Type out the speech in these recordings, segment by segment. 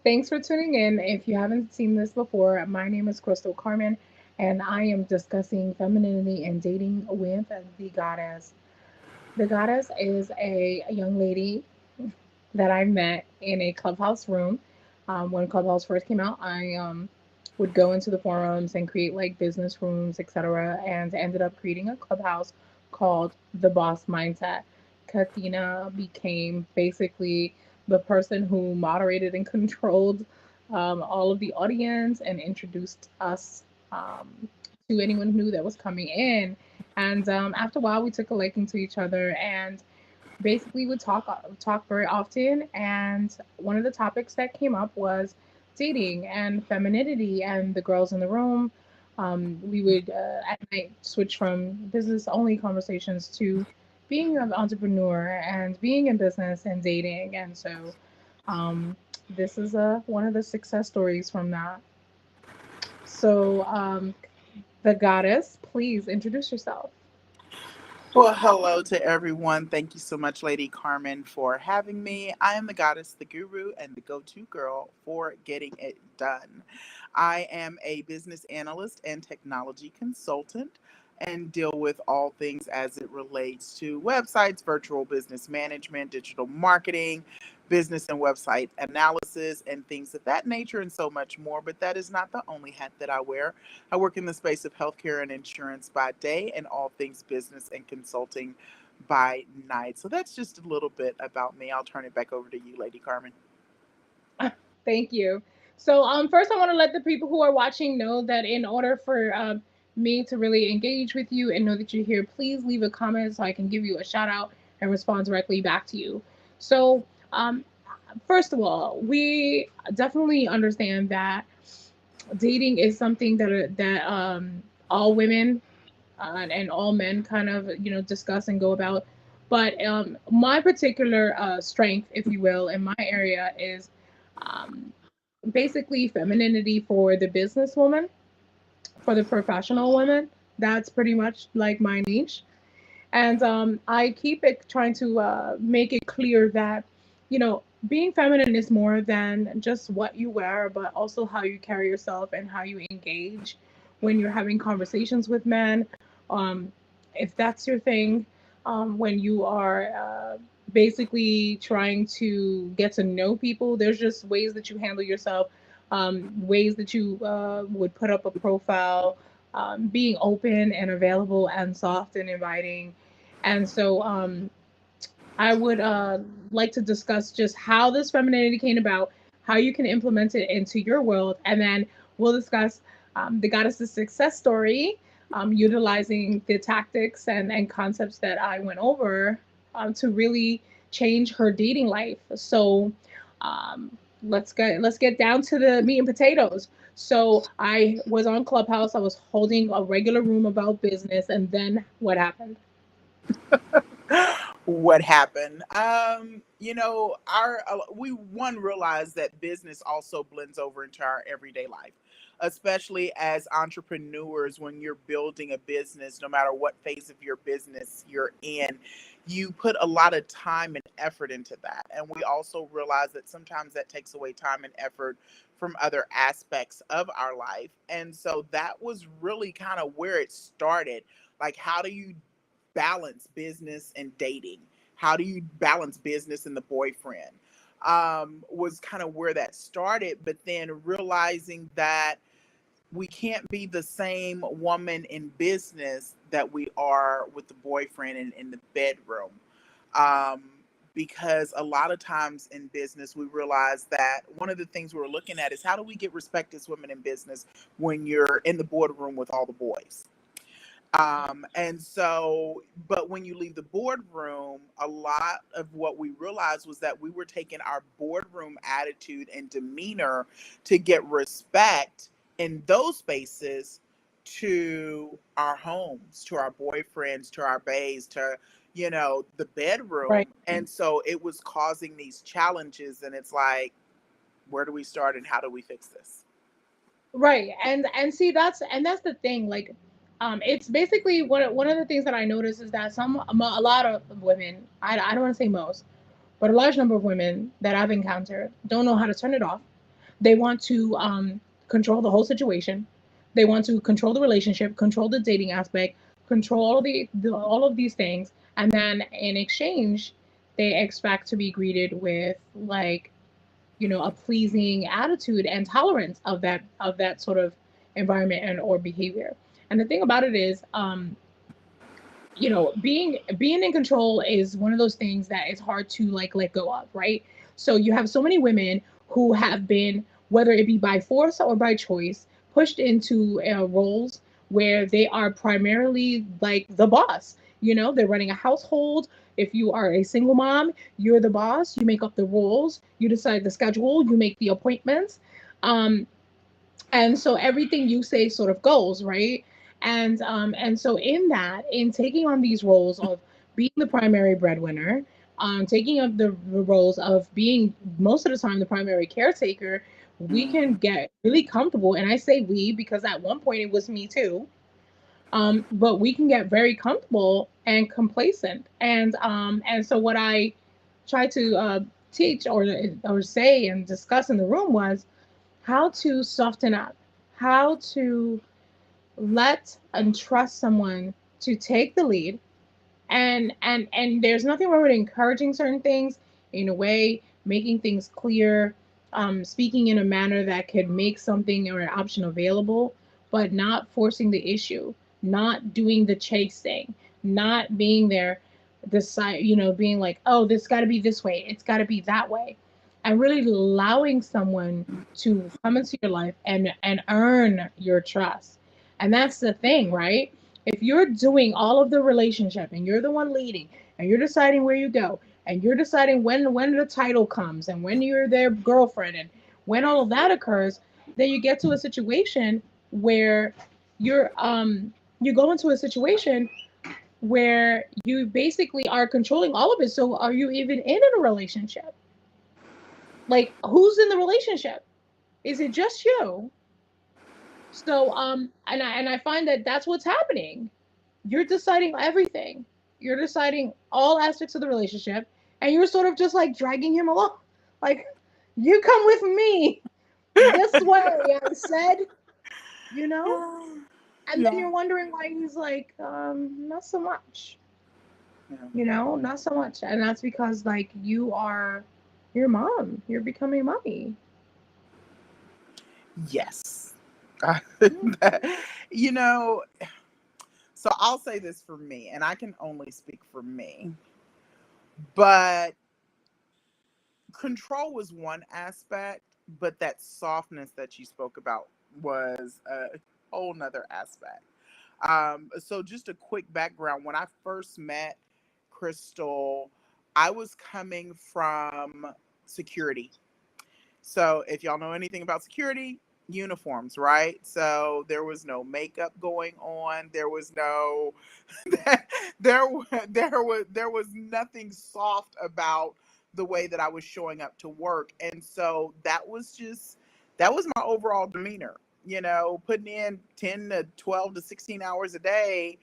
Thanks for tuning in. If you haven't seen this before, my name is Crystal Carmen, and I am discussing femininity and dating with the goddess. The goddess is a young lady that I met in a clubhouse room. When Clubhouse first came out, I would go into the forums and create like business rooms, etc., and ended up creating a clubhouse called The Boss Mindset. Katina became basically the person who moderated and controlled all of the audience and introduced us to anyone new that was coming in. And after a while, we took a liking to each other and basically would talk very often. And one of the topics that came up was dating and femininity and the girls in the room. We would at night switch from business only conversations to being an entrepreneur and being in business and dating. And so this is one of the success stories from that. So the goddess, please introduce yourself. Well, hello to everyone. Thank you so much, Lady Carmen, for having me. I am the goddess, the guru, and the go to girl for getting it done. I am a business analyst and technology consultant and deal with all things as it relates to websites, virtual business management, digital marketing, business and website analysis, and things of that nature, and so much more. But that is not the only hat that I wear. I work in the space of healthcare and insurance by day and all things business and consulting by night. So that's just a little bit about me. I'll turn it back over to you, Lady Carmen. Thank you. So, first, I want to let the people who are watching know that in order for me to really engage with you and know that you're here, please leave a comment so I can give you a shout out and respond directly back to you. So, first of all, we definitely understand that dating is something that all women and all men kind of discuss and go about. But my particular strength, if you will, in my area is um, basically femininity for the businesswoman, for the professional woman. That's pretty much like my niche. And I keep it trying to make it clear that, being feminine is more than just what you wear, but also how you carry yourself and how you engage when you're having conversations with men. Um, if that's your thing, when you are basically trying to get to know people, there's just ways that you handle yourself, ways that you would put up a profile, being open and available and soft and inviting. And so I would like to discuss just how this femininity came about, how you can implement it into your world, and then we'll discuss the goddess's success story, utilizing the tactics and concepts that I went over to really change her dating life. So let's get down to the meat and potatoes. So I was on Clubhouse. I was holding a regular room about business, and then what happened? What happened? We one realized that business also blends over into our everyday life, especially as entrepreneurs. When you're building a business, no matter what phase of your business you're in, you put a lot of time and effort into that. And we also realize that sometimes that takes away time and effort from other aspects of our life. And so that was really kind of where it started. Like, how do you balance business and dating? How do you balance business and the boyfriend? Was kind of where that started. But then realizing that we can't be the same woman in business that we are with the boyfriend in the bedroom. Um, because a lot of times in business, we realize that one of the things we're looking at is how do we get respect as women in business when you're in the boardroom with all the boys? And so, but when you leave the boardroom, a lot of what we realized was that we were taking our boardroom attitude and demeanor to get respect in those spaces to our homes, to our boyfriends, to our bays, to, the bedroom. Right. And so it was causing these challenges. And it's like, where do we start and how do we fix this? Right. And see, that's the thing. Like, it's basically one of the things that I notice is that a lot of women, I don't want to say most, but a large number of women that I've encountered don't know how to turn it off. They want to control the whole situation. They want to control the relationship, control the dating aspect, control all of these things, and then in exchange, they expect to be greeted with like, a pleasing attitude and tolerance of that sort of environment and or behavior. And the thing about it is, being in control is one of those things that is hard to like let go of, right? So you have so many women who have been, whether it be by force or by choice, pushed into roles where they are primarily like the boss. They're running a household. If you are a single mom, you're the boss. You make up the rules. You decide the schedule. You make the appointments. Um, and so everything you say sort of goes, right? And so in taking on these roles of being the primary breadwinner, taking up the roles of being most of the time the primary caretaker, we can Mm. get really comfortable. And I say we because at one point it was me too. But we can get very comfortable and complacent. And so what I try to teach or say and discuss in the room was how to soften up, how to let and trust someone to take the lead. And there's nothing wrong with encouraging certain things in a way, making things clear, speaking in a manner that could make something or an option available, but not forcing the issue, not doing the chasing, not being there, decide, being like, oh, this got to be this way, it's got to be that way, and really allowing someone to come into your life and earn your trust. And that's the thing, right? If you're doing all of the relationship and you're the one leading and you're deciding where you go and you're deciding when the title comes and when you're their girlfriend and when all of that occurs, then you get to a situation where you're you go into a situation where you basically are controlling all of it. So are you even in a relationship? Like, who's in the relationship? Is it just you? So and I find that that's what's happening. You're deciding everything. You're deciding all aspects of the relationship, and you're sort of just like dragging him along. Like, you come with me this way, I said, you know? And then Yeah. you're wondering why he's like, not so much, Yeah. not so much. And that's because, like, you are your mom. You're becoming mommy. Yes. Mm. you know, so I'll say this for me, and I can only speak for me, but control was one aspect, but that softness that you spoke about was a whole nother aspect. So just a quick background. When I first met Crystal, I was coming from security. So if y'all know anything about security, uniforms, right? So there was no makeup going on. There was no there was nothing soft about the way that I was showing up to work. And so that was my overall demeanor. Putting in 10 to 12 to 16 hours a day,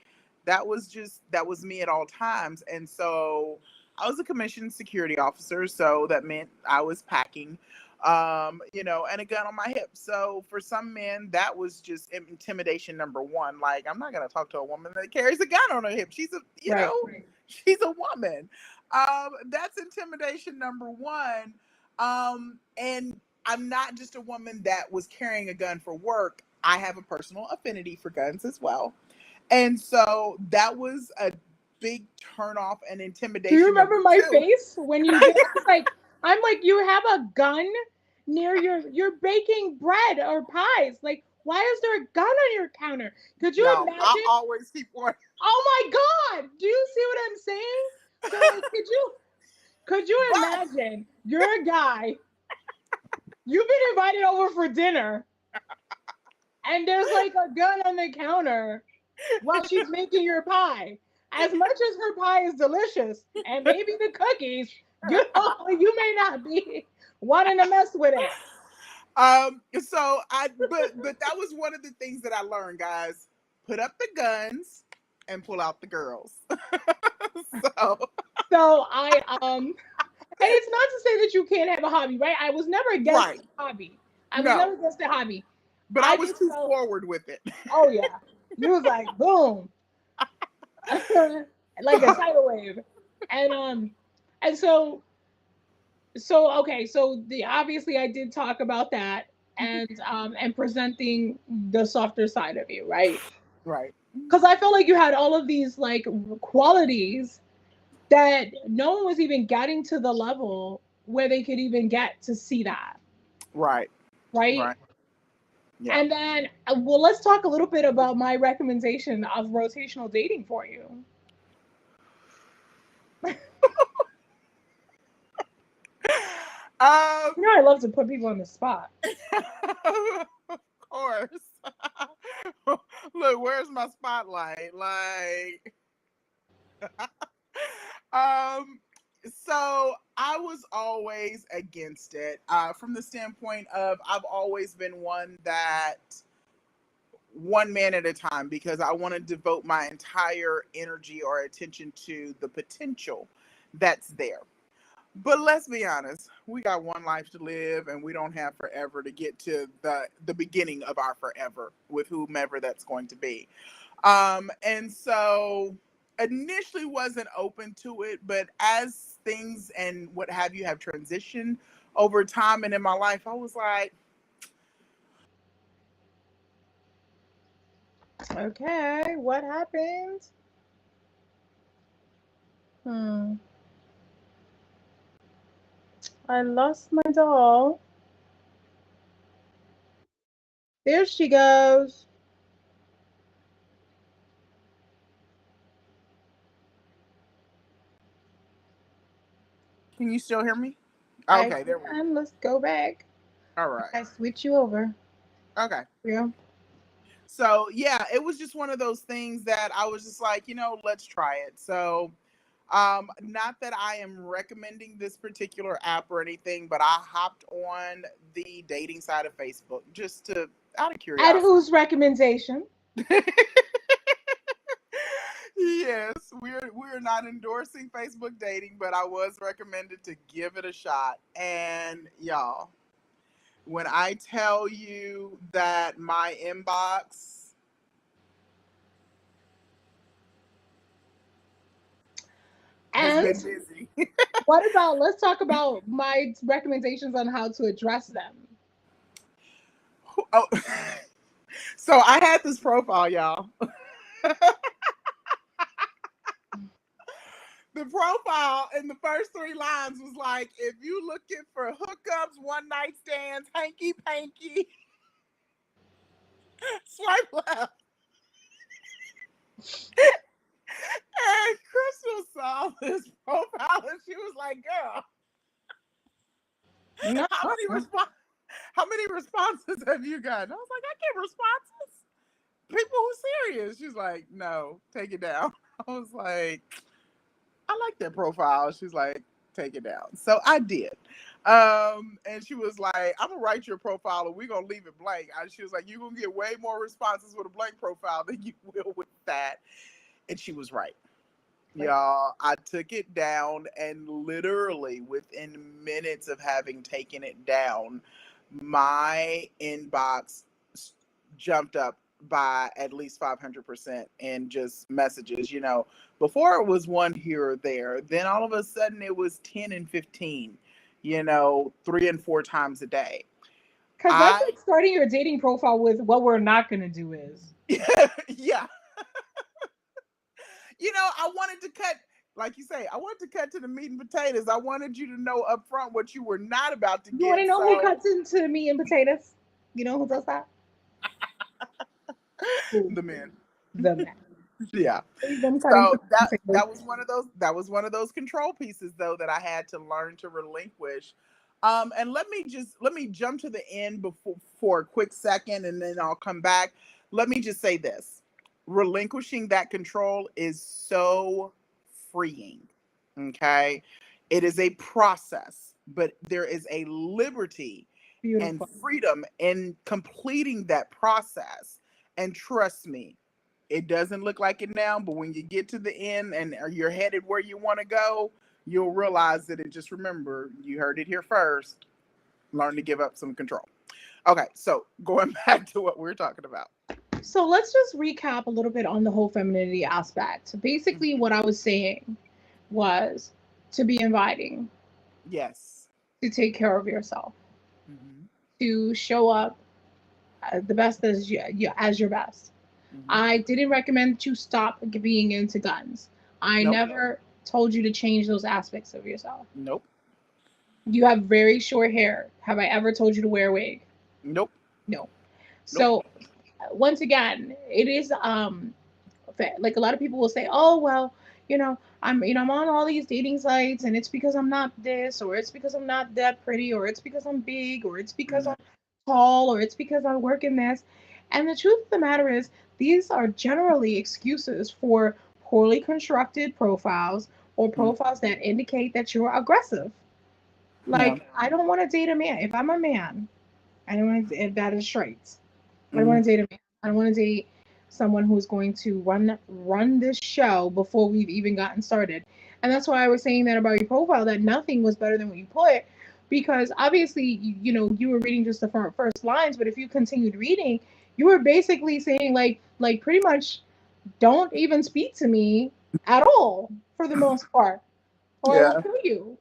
that was me at all times. And so I was a commissioned security officer, so that meant I was packing, and a gun on my hip. So for some men, that was just intimidation number one. Like, I'm not gonna talk to a woman that carries a gun on her hip. Right. She's a woman. That's intimidation number one. And I'm not just a woman that was carrying a gun for work. I have a personal affinity for guns as well. And so that was a big turnoff and Do you intimidation remember number my two. face when you did? I'm like, you have a gun near you're baking bread or pies. Like, why is there a gun on your counter? Could you Y'all, I imagine? always keep one. Oh my God! Do you see what I'm saying? So like, could you But imagine? You're a guy. You've been invited over for dinner, and there's like a gun on the counter while she's making your pie. As much as her pie is delicious, and maybe the cookies, you may not be wanting to mess with it. but that was one of the things that I learned, guys. Put up the guns and pull out the girls. So So and it's not to say that you can't have a hobby, right? I was never against right. a hobby. I was No, never against the hobby. but I I was just too felt, forward with it. oh yeah, you was like boom, like a tidal wave, and so okay, so the obviously I did talk about that and presenting the softer side of you, right? Right. Because I felt like you had all of these like qualities that no one was even getting to the level where they could even get to see that, Right. right? Right. Yeah. And then, well, let's talk a little bit about my recommendation of rotational dating for you. Um, You know, I love to put people on the spot. of course. Look, where's my spotlight? Like, um, so I was always against it. From the standpoint of I've always been one that one man at a time because I want to devote my entire energy or attention to the potential that's there. But let's be honest, we got one life to live and we don't have forever to get to the beginning of our forever with whomever that's going to be. And so initially wasn't open to it, but as things and what have transitioned over time and in my life, I was like, Okay, what happened? Hmm. I lost my doll. There she goes. can you still hear me? I Okay, there we go. can. Let's go back. All right. I switch you over. Okay. Yeah. So yeah, it was just one of those things that I was just like, let's try it. So not that I am recommending this particular app or anything, but I hopped on the dating side of Facebook just to out of At curiosity. whose recommendation? Yes, we're not endorsing Facebook dating, but I was recommended to give it a shot. And y'all, when I tell you that my inbox has And been busy. what about, let's talk about my recommendations on how to address them. Oh, so I had this profile, y'all. The profile in the first three lines was like, if you looking for hookups, one night stands, hanky panky, swipe left. And Crystal saw this profile and she was like, girl, No. how many how many responses have you gotten? I was like, I get responses. People who serious. She's like, no, take it down. I was like, I like that profile. She's like, take it down. So I did. And she was like, I'm gonna write your profile and we're gonna leave it blank. She was like, you're gonna get way more responses with a blank profile than you will with that. And she was right. Y'all, I took it down and literally within minutes of having taken it down, my inbox jumped up by at least 500% in just messages. Before it was one here or there, then all of a sudden it was 10 and 15, 3 and 4 times a day. Because that's I, like starting your dating profile with what we're not going to do is. yeah, I wanted to cut, like you say, I wanted to cut to the meat and potatoes. I wanted you to know up front what you were not about to You want to get. know who So cuts into meat and potatoes? You know who does that? Who? the men. The men. Yeah. Leave them cutting So the that potatoes. that was one of those control pieces though that I had to learn to relinquish. And let me jump to the end before for a quick second and then I'll come back. Let me just say this. Relinquishing that control is so freeing. Okay? It is a process, but there is a liberty and Beautiful. freedom in completing that process. And trust me, it doesn't look like it now, but when you get to the end and you're headed where you want to go, you'll realize that it just remember, you heard it here first. Learn to give up some control. Okay, so going back to what we're talking about. So let's just recap a little bit on the whole femininity aspect. So basically, what I was saying was to be inviting, Yes. to take care of yourself, Hmm. to show up the best as your best. Hmm. I didn't recommend that you stop being into guns. I Nope. never told you to change those aspects of yourself. Nope. You have very short hair. Have I ever told you to wear a wig? Nope. No. Nope. So once again, it is like a lot of people will say, "Oh, well, I'm on all these dating sites and it's because I'm not this or it's because I'm not that pretty or it's because I'm big or it's because Hmm. I'm tall or it's because I work in this." And the truth of the matter is, these are generally excuses for poorly constructed profiles or profiles that indicate that you're aggressive. Yeah. Like, I don't want to date a man. If I'm a man, I don't want to, if that is straight. I don't Hmm. want to date a man. I don't want to date someone who's going to run this show before we've even gotten started. And that's why I was saying that about your profile, that nothing was better than what you put, because obviously you were reading just the first lines, but if you continued reading, you were basically saying like pretty much don't even speak to me at all for the most part, or I will Yeah. kill you.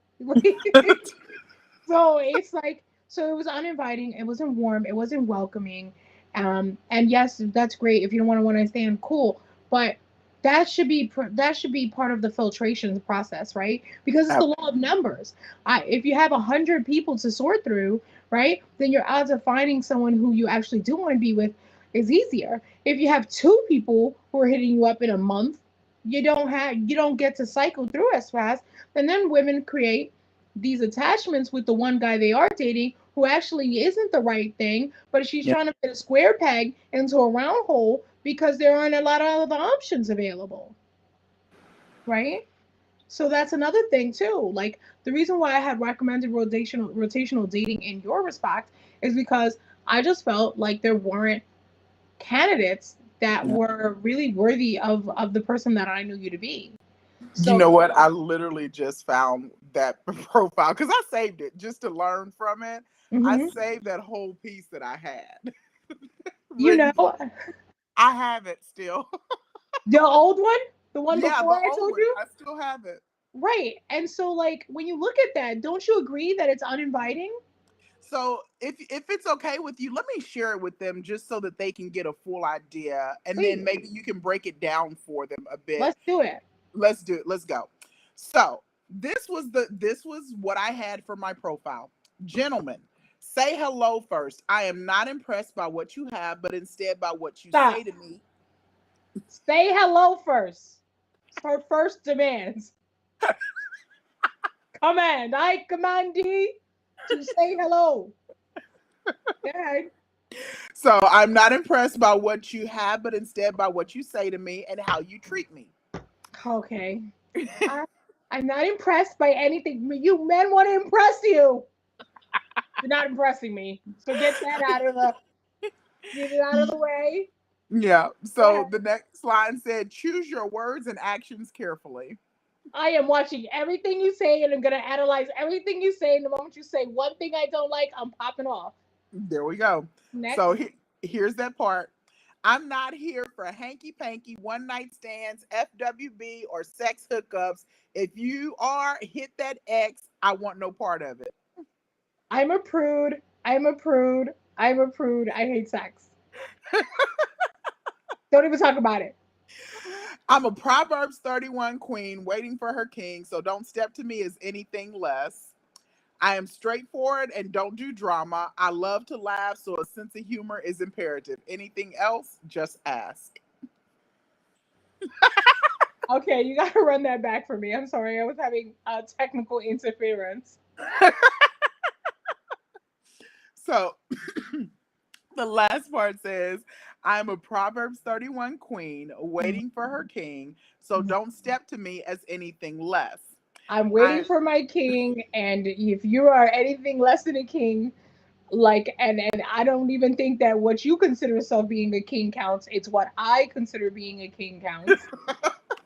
So it's like, so it was uninviting, it wasn't warm, it wasn't welcoming. And yes, that's great if you don't want to understand, cool, but that should be part of the filtration process, right? Because it's the Ab- law of numbers. If you have 100 people to sort through, right, then your odds of finding someone who you actually do want to be with is easier. If you have 2 people who are hitting you up in a month, you don't get to cycle through as fast. And then women create these attachments with the one guy they are dating who actually isn't the right thing, but she's Yeah. trying to fit a square peg into a round hole because there aren't a lot of other options available, right? So that's another thing too. Like, the reason why I had recommended rotational dating in your respect is because I just felt like there weren't candidates that Yeah. were really worthy of the person that I knew you to be. You So, know what? I literally just found that profile because I saved it just to learn from it. I mhm. saved that whole piece that I had you written. know, I have it still. the old one, the one Yeah, before the I old told one. you. I still have it. Right. And so, like, when you look at that, don't you agree that it's uninviting? So if it's okay with you, let me share it with them just so that they can get a full idea, and then Please, maybe you can break it down for them a bit. let's do it. Let's do it. Let's go. So this was what I had for my profile. Gentlemen, say hello first. I am not impressed by what you have, but instead by what you say Stop. to me. Say hello first. It's her first demands. Command. I command thee to say hello. Go ahead. So I'm not impressed by what you have, but instead by what you say to me and how you treat me. Okay. I, I'm not impressed by anything. You men want to impress you. You're not impressing me. So get it out of the way. Yeah. Go So ahead. the next line said, choose your words and actions carefully. I am watching everything you say and I'm gonna analyze everything you say. And the moment you say one thing I don't like, I'm popping off. There we go. So Next. here's that part. I'm not here for hanky panky one night stands, FWB, or sex hookups. If you are, hit that X. I want no part of it. I'm a prude. I'm a prude. I'm a prude. I hate sex. Don't even talk about it. I'm a Proverbs 31 queen waiting for her king, so don't step to me as anything less. I am straightforward and don't do drama. I love to laugh, so a sense of humor is imperative. Anything else, just ask. Okay, you gotta run that back for me. I'm sorry, I was having technical interference. So the last part says, I'm a Proverbs 31 queen Mhm. waiting for her king, so Mhm. don't step to me as anything less. I'm waiting I for my king, and if you are anything less than a king, like, and I don't even think that what you consider yourself being a king counts. It's what I consider being a king counts.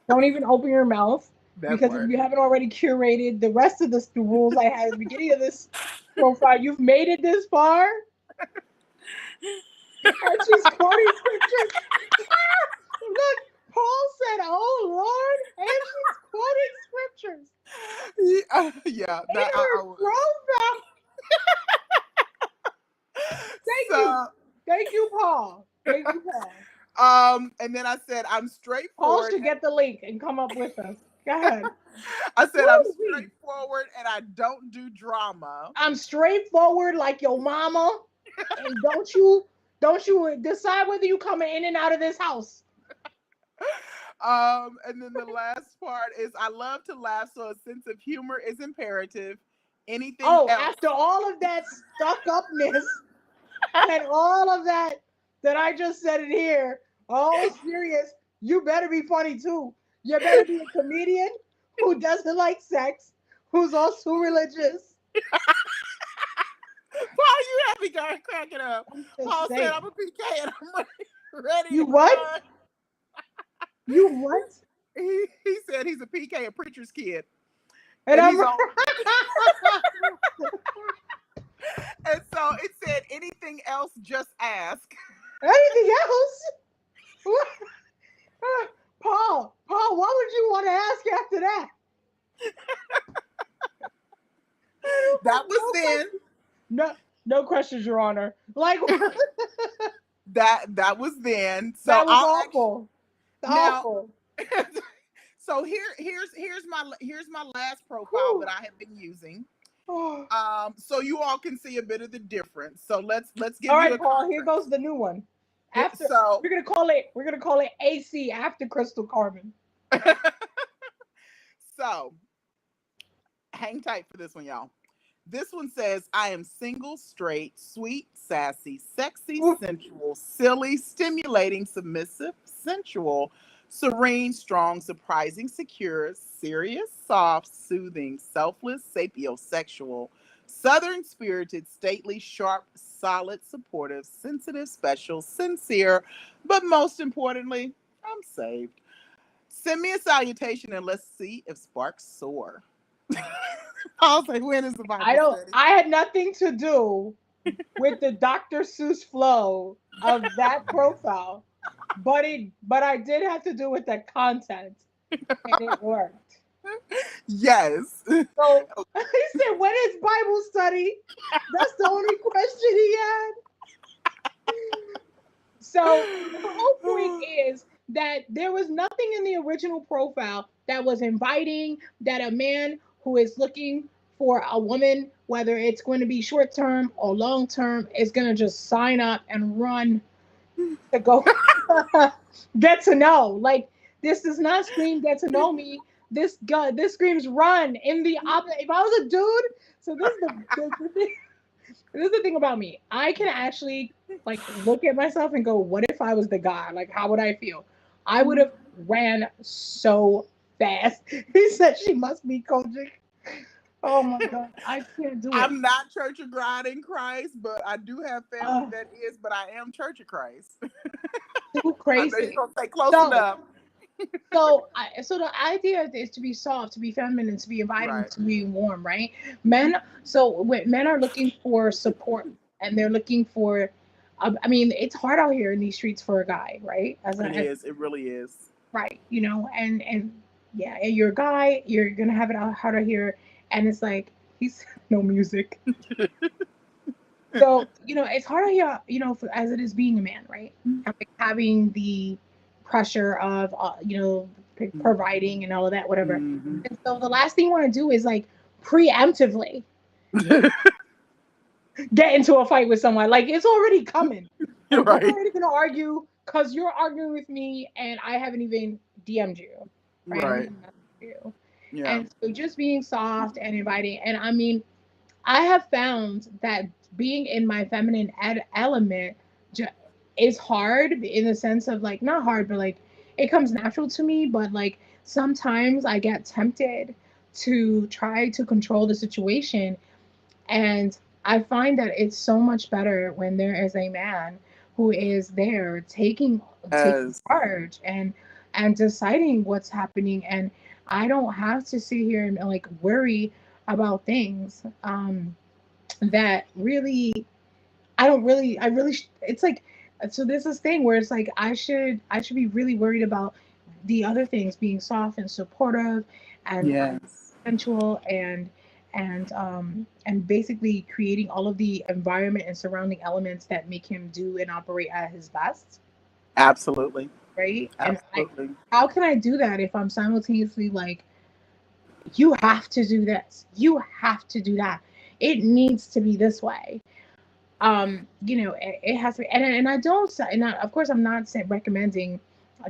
Don't even open your mouth, that because if part. you haven't already curated the rest of the rules I had at the beginning of this profile, you've made it this far. And she's quoting scriptures. Look, Paul said, "Oh Lord," and she's quoting scriptures Yeah, in that I her was. profile. Thank you. So, Thank you, Paul. Thank you, Paul. and then I said I'm Paul straightforward. should get the link and come up with us. Go ahead. I said I'm Woo-wee. straightforward and I don't do drama. I'm straightforward like your mama. And don't you decide whether you coming in and out of this house. And then the last part is I love to laugh, so a sense of humor is imperative. Anything Oh, else? after all of that stuck upness and all of that I just said in here, all serious, you better be funny too. You better be a comedian who doesn't like sex, who's also religious. Paul, you have me going cracking up. I'm just Paul said saying. I'm a PK and I'm ready You to what? run. You what? He said he's a PK, a preacher's kid, And and I'm he's on. And so it said anything else, just ask. anything else? What? Paul, what would you want to ask after that? I don't That have was no then. questions. No, no questions, Your Honor. Like That was then. So that was I'll actually awful. now. Awful. So here's my last profile that Whew. I have been using. Oh. So you all can see a bit of the difference. So let's All give you right, a Paul. Here goes contrast. the new one. After So we're gonna call it AC after Crystal Carmen. so hang tight for this one, y'all. This one says, I am single, straight, sweet, sassy, sexy, Ooh. sensual, silly, stimulating, submissive, sensual, serene, strong, surprising, secure, serious, soft, soothing, selfless, sapiosexual, southern spirited, stately, sharp, solid, supportive, sensitive, special, sincere, but most importantly, I'm saved. Send me a salutation and let's see if sparks soar. I was like, when is the I Bible don't. study? I had nothing to do with the Dr. Seuss flow of that profile, but I did have to do with the content, and it worked. Yes. So he said, "When is Bible study?" That's the only question he had. So the whole point is that there was nothing in the original profile that was inviting that a man who is looking for a woman, whether it's going to be short term or long term, is going to just sign up and run to go get to know. Like this does not scream get to know me. This screams run in the opposite. If I was a dude, so the thing. This is the thing about me. I can actually like look at myself and go, what if I was the guy? Like, how would I feel? I would have ran so fast. He said she must be coaching. Oh my god, I can't do it. I'm not Church of God in Christ, but I do have family Uh, that is, but I am Church of Christ. too I know you're crazy. gonna say close So, enough. so the idea is to be soft, to be feminine, to be inviting, Right. to be warm, right? Men, so when men are looking for support and they're looking for, I mean, it's hard out here in these streets for a guy, right? It is. It really is. Right, and yeah, and you're a guy, you're gonna have it out harder here, and it's like he's no music. So it's harder here, as it is being a man, right? And like having the pressure of providing and all of that, whatever. Mm-hmm. And so the last thing you want to do is like preemptively get into a fight with someone. Like it's already coming. You're Like we're right. already gonna argue because you're arguing with me, and I haven't even DM'd you, right? I haven't Right. even messaged you. Yeah. And so just being soft and inviting. And I mean, I have found that being in my feminine element is hard in the sense of like, not hard, but like it comes natural to me. But like sometimes I get tempted to try to control the situation. And I find that it's so much better when there is a man who is there taking As charge and deciding what's happening. And I don't have to sit here and like worry about things that really I don't really I really it's like, so there's this thing where it's like I should be really worried about the other things, being soft and supportive and Yes. sensual and basically creating all of the environment and surrounding elements that make him do and operate at his best, Absolutely. right? And I Absolutely. how can I do that if I'm simultaneously like, you have to do this, you have to do that, it needs to be this way. It has to be, and I don't say, and of course I'm not recommending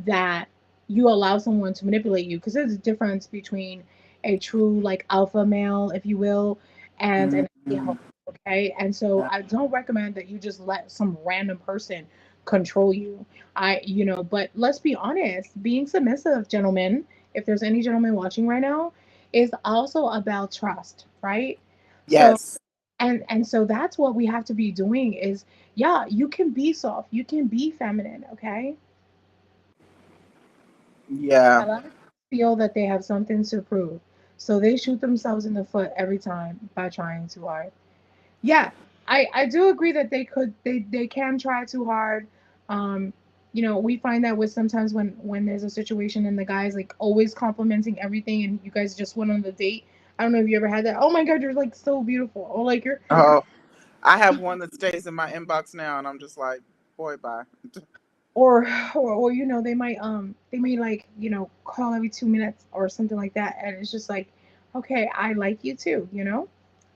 that you allow someone to manipulate you, because there's a difference between a true like alpha male, if you will, and an Hmm. a-hole. Okay, and so I don't recommend that you just let some random person control you. But let's be honest, being submissive, gentlemen, if there's any gentlemen watching right now, is also about trust, right? So Yes. and so that's what we have to be doing is, yeah, you can be soft, you can be feminine, okay? Yeah. A lot of people feel that they have something to prove, so they shoot themselves in the foot every time by trying too hard. Yeah, I do agree that they can try too hard. um we find that with sometimes when there's a situation and the guy's like always complimenting everything, and you guys just went on the date. I don't know if you ever had that. Oh my god, you're like so beautiful, or like you're, Oh, I have one that stays in my inbox now, and I'm just like, boy, bye. or they may like call every 2 minutes or something like that, and it's just like, okay, I like you too,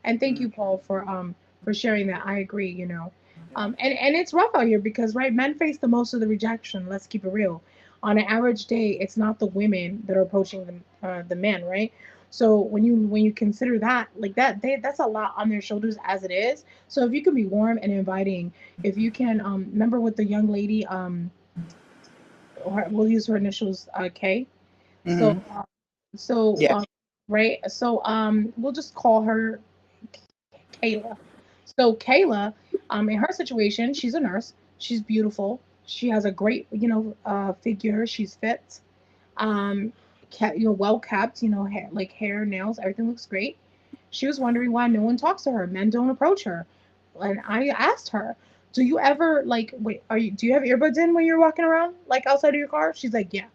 and thank Mm, you, Paul, for sharing that. I agree, yeah. and it's rough out here because, right, men face the most of the rejection. Let's keep it real. On an average day, it's not the women that are approaching the men, right? So when you consider that, like that's a lot on their shoulders as it is. So if you can be warm and inviting, if you can, remember with the young lady, we'll use her initials, K. So, Hmm. so Yeah. right. So we'll just call her Kayla. So Kayla, in her situation, she's a nurse. She's beautiful. She has a great, figure. She's fit. Um, well kept. Hair, like hair, nails, everything looks great. She was wondering why no one talks to her. Men don't approach her. And I asked her, "Do you ever like wait? Do you have earbuds in when you're walking around, like outside of your car?" She's like, "Yeah."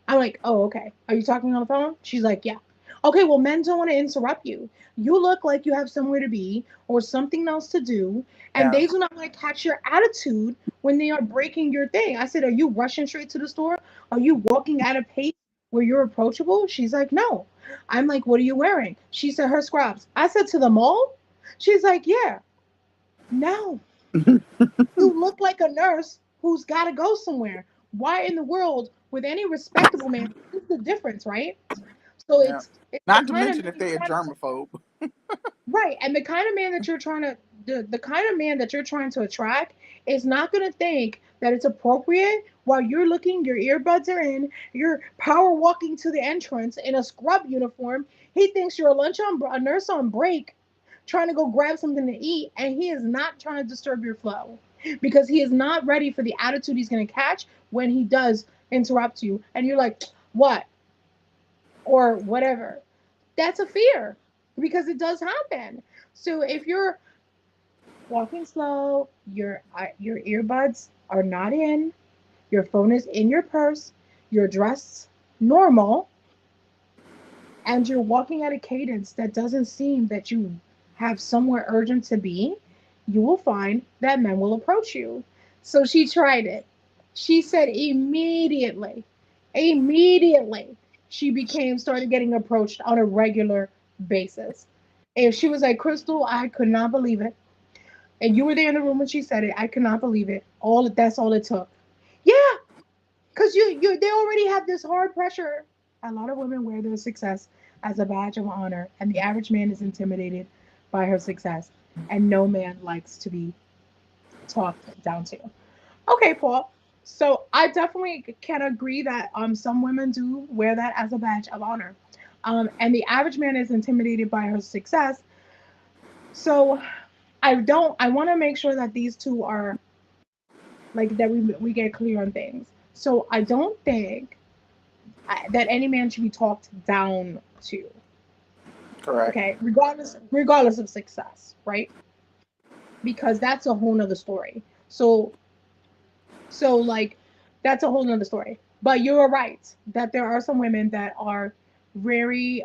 I'm like, "Oh, okay. Are you talking on the phone?" She's like, "Yeah." Okay, well, men don't want to interrupt you. You look like you have somewhere to be or something else to do, and Yeah. they do not want to catch your attitude when they are breaking your thing. I said, "Are you rushing straight to the store? Are you walking at a pace where you're approachable?" She's like, "No." I'm like, "What are you wearing?" She said, "Her scrubs." I said, "To the mall?" She's like, "Yeah." No, you look like a nurse who's got to go somewhere. Why in the world, with any respectable man, what's the difference, right? So Yeah. it's the Not to kind of mention man if you're they're a trying to, germaphobe. right, and the kind of man that you're trying to, the kind of man that you're trying to attract is not going to think that it's appropriate while you're looking, your earbuds are in, you're power walking to the entrance in a scrub uniform. He thinks you're a nurse on break, trying to go grab something to eat, and he is not trying to disturb your flow because he is not ready for the attitude he's going to catch when he does interrupt you, and you're like, "What?" or whatever. That's a fear because it does happen. So if you're walking slow, your earbuds are not in, your phone is in your purse, you're dressed normal, and you're walking at a cadence that doesn't seem that you have somewhere urgent to be, you will find that men will approach you. So she tried it. She said immediately, she started getting approached on a regular basis. And she was like, "Crystal, I could not believe it." And you were there in the room when she said it. I could not believe it. That's all it took. Yeah, because they already have this hard pressure. A lot of women wear their success as a badge of honor, and the average man is intimidated by her success, and no man likes to be talked down to. Okay, Paul. So I definitely can agree that some women do wear that as a badge of honor, and the average man is intimidated by her success. So I don't. I want to make sure that these two are like that. We get clear on things. So I don't think that any man should be talked down to. Correct. Okay, regardless of success, right? Because that's a whole nother story. So So like that's a whole nother story. But you're right that there are some women that are very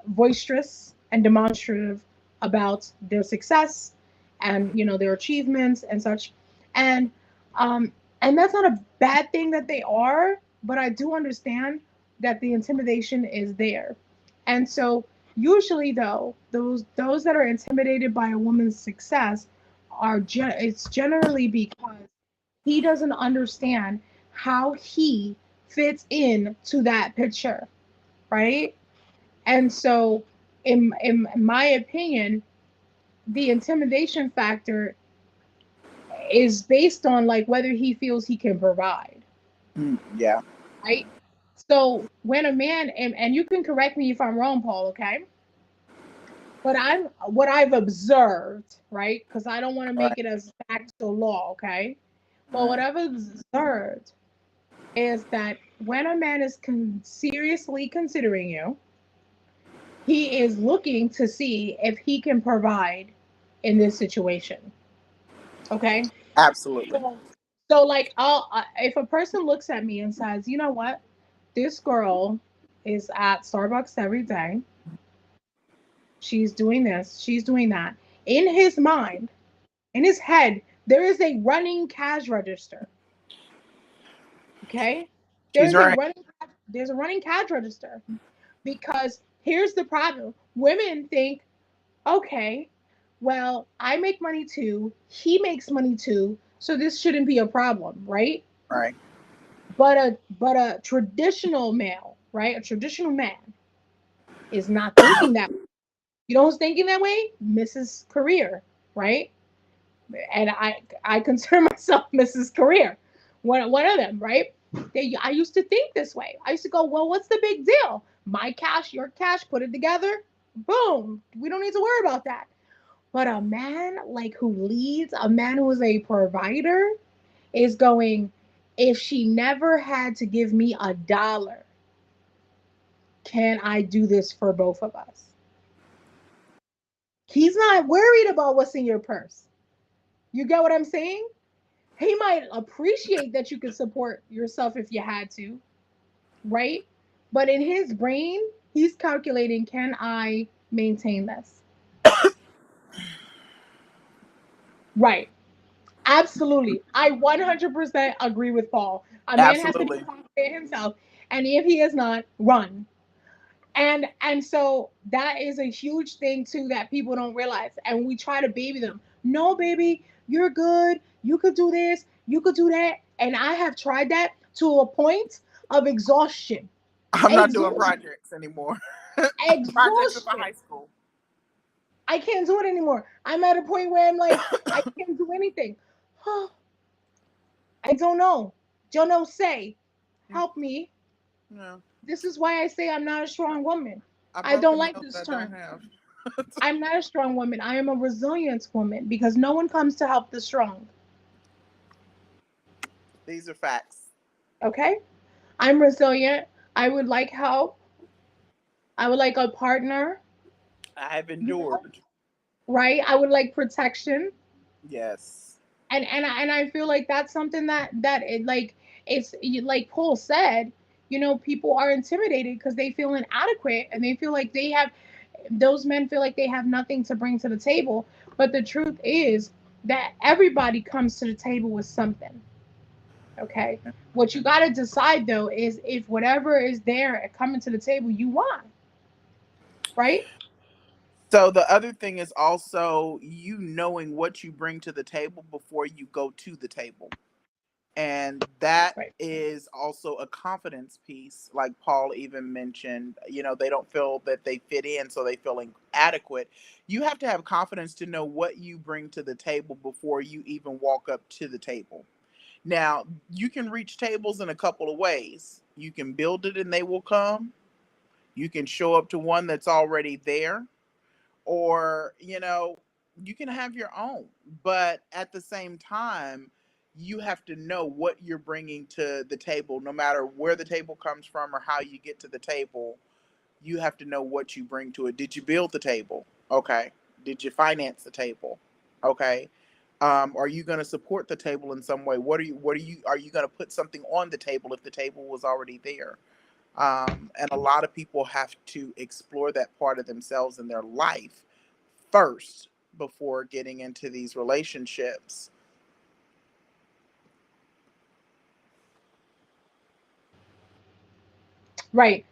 boisterous and demonstrative about their success and their achievements and such. And um and that's not a bad thing that they are, but I do understand that the intimidation is there. And so usually though, those that are intimidated by a woman's success it's generally because he doesn't understand how he fits in to that picture, right? And so, in my opinion, the intimidation factor is based on like whether he feels he can provide, Yeah. right? So when a man and you can correct me if I'm wrong, Paul, okay? But I'm what I've observed, right? Because I don't want to Right. make it as fact or law, okay? But what Right. I've observed is that when a man is seriously considering you, he is looking to see if he can provide in this situation. Okay. Absolutely. So like, if a person looks at me and says, you know what, this girl is at Starbucks every day. She's doing this. She's doing that. In his mind, in his head, there is a running cash register. Okay. She's right. There's a running cash register. Because here's the problem, women think, okay, well, I make money too, he makes money too, so this shouldn't be a problem, right? Right. But a traditional male, right? A traditional man is not thinking that. You know who's thinking that way? Mrs. Career, right? And I consider myself Mrs. Career, one of them, right? I used to think this way. I used to go, well, what's the big deal? My cash, your cash, put it together, boom. We don't need to worry about that. But a man like who leads, a man who is a provider, is going, if she never had to give me $1, can I do this for both of us? He's not worried about what's in your purse. You get what I'm saying? He might appreciate that you could support yourself if you had to, right? But in his brain, he's calculating, can I maintain this? Right. Absolutely. I 100% agree with Paul. A man has to be Absolutely. confident in himself. And if he is not, run. And so that is a huge thing too that people don't realize. And we try to baby them. No, baby, you're good. You could do this. You could do that. And I have tried that to a point of exhaustion. I'm not doing Exhaustion. projects anymore. Projects are for Exhaustion. high school. I can't do it anymore. I'm at a point where I'm like, I can't do anything. I don't know. Jono, say, help me. Yeah. This is why I say I'm not a strong woman. I I broke don't the like nails this that I don't term. have. I'm not a strong woman. I am a resilient woman because no one comes to help the strong. These are facts. Okay? I'm resilient. I would like help. I would like a partner, I have you know, endured. right? I would like protection. Yes. And I feel like that's something that it like like Paul said, people are intimidated because they feel inadequate and they feel like those men feel like they have nothing to bring to the table. But the truth is that everybody comes to the table with something. Okay. What you got to decide though is if whatever is there coming to the table you want, right? So the other thing is also you knowing what you bring to the table before you go to the table. And that Right. is also a confidence piece, like Paul even mentioned. They don't feel that they fit in, so they feel inadequate. You have to have confidence to know what you bring to the table before you even walk up to the table. Now, you can reach tables in a couple of ways. You can build it and they will come. You can show up to one that's already there, or you can have your own. But at the same time, you have to know what you're bringing to the table, no matter where the table comes from or how you get to the table. You have to know what you bring to it. Did you build the table? Okay. Did you finance the table? Okay. Are you going to support the table in some way? Are you going to put something on the table if the table was already there? And a lot of people have to explore that part of themselves in their life first before getting into these relationships. Right.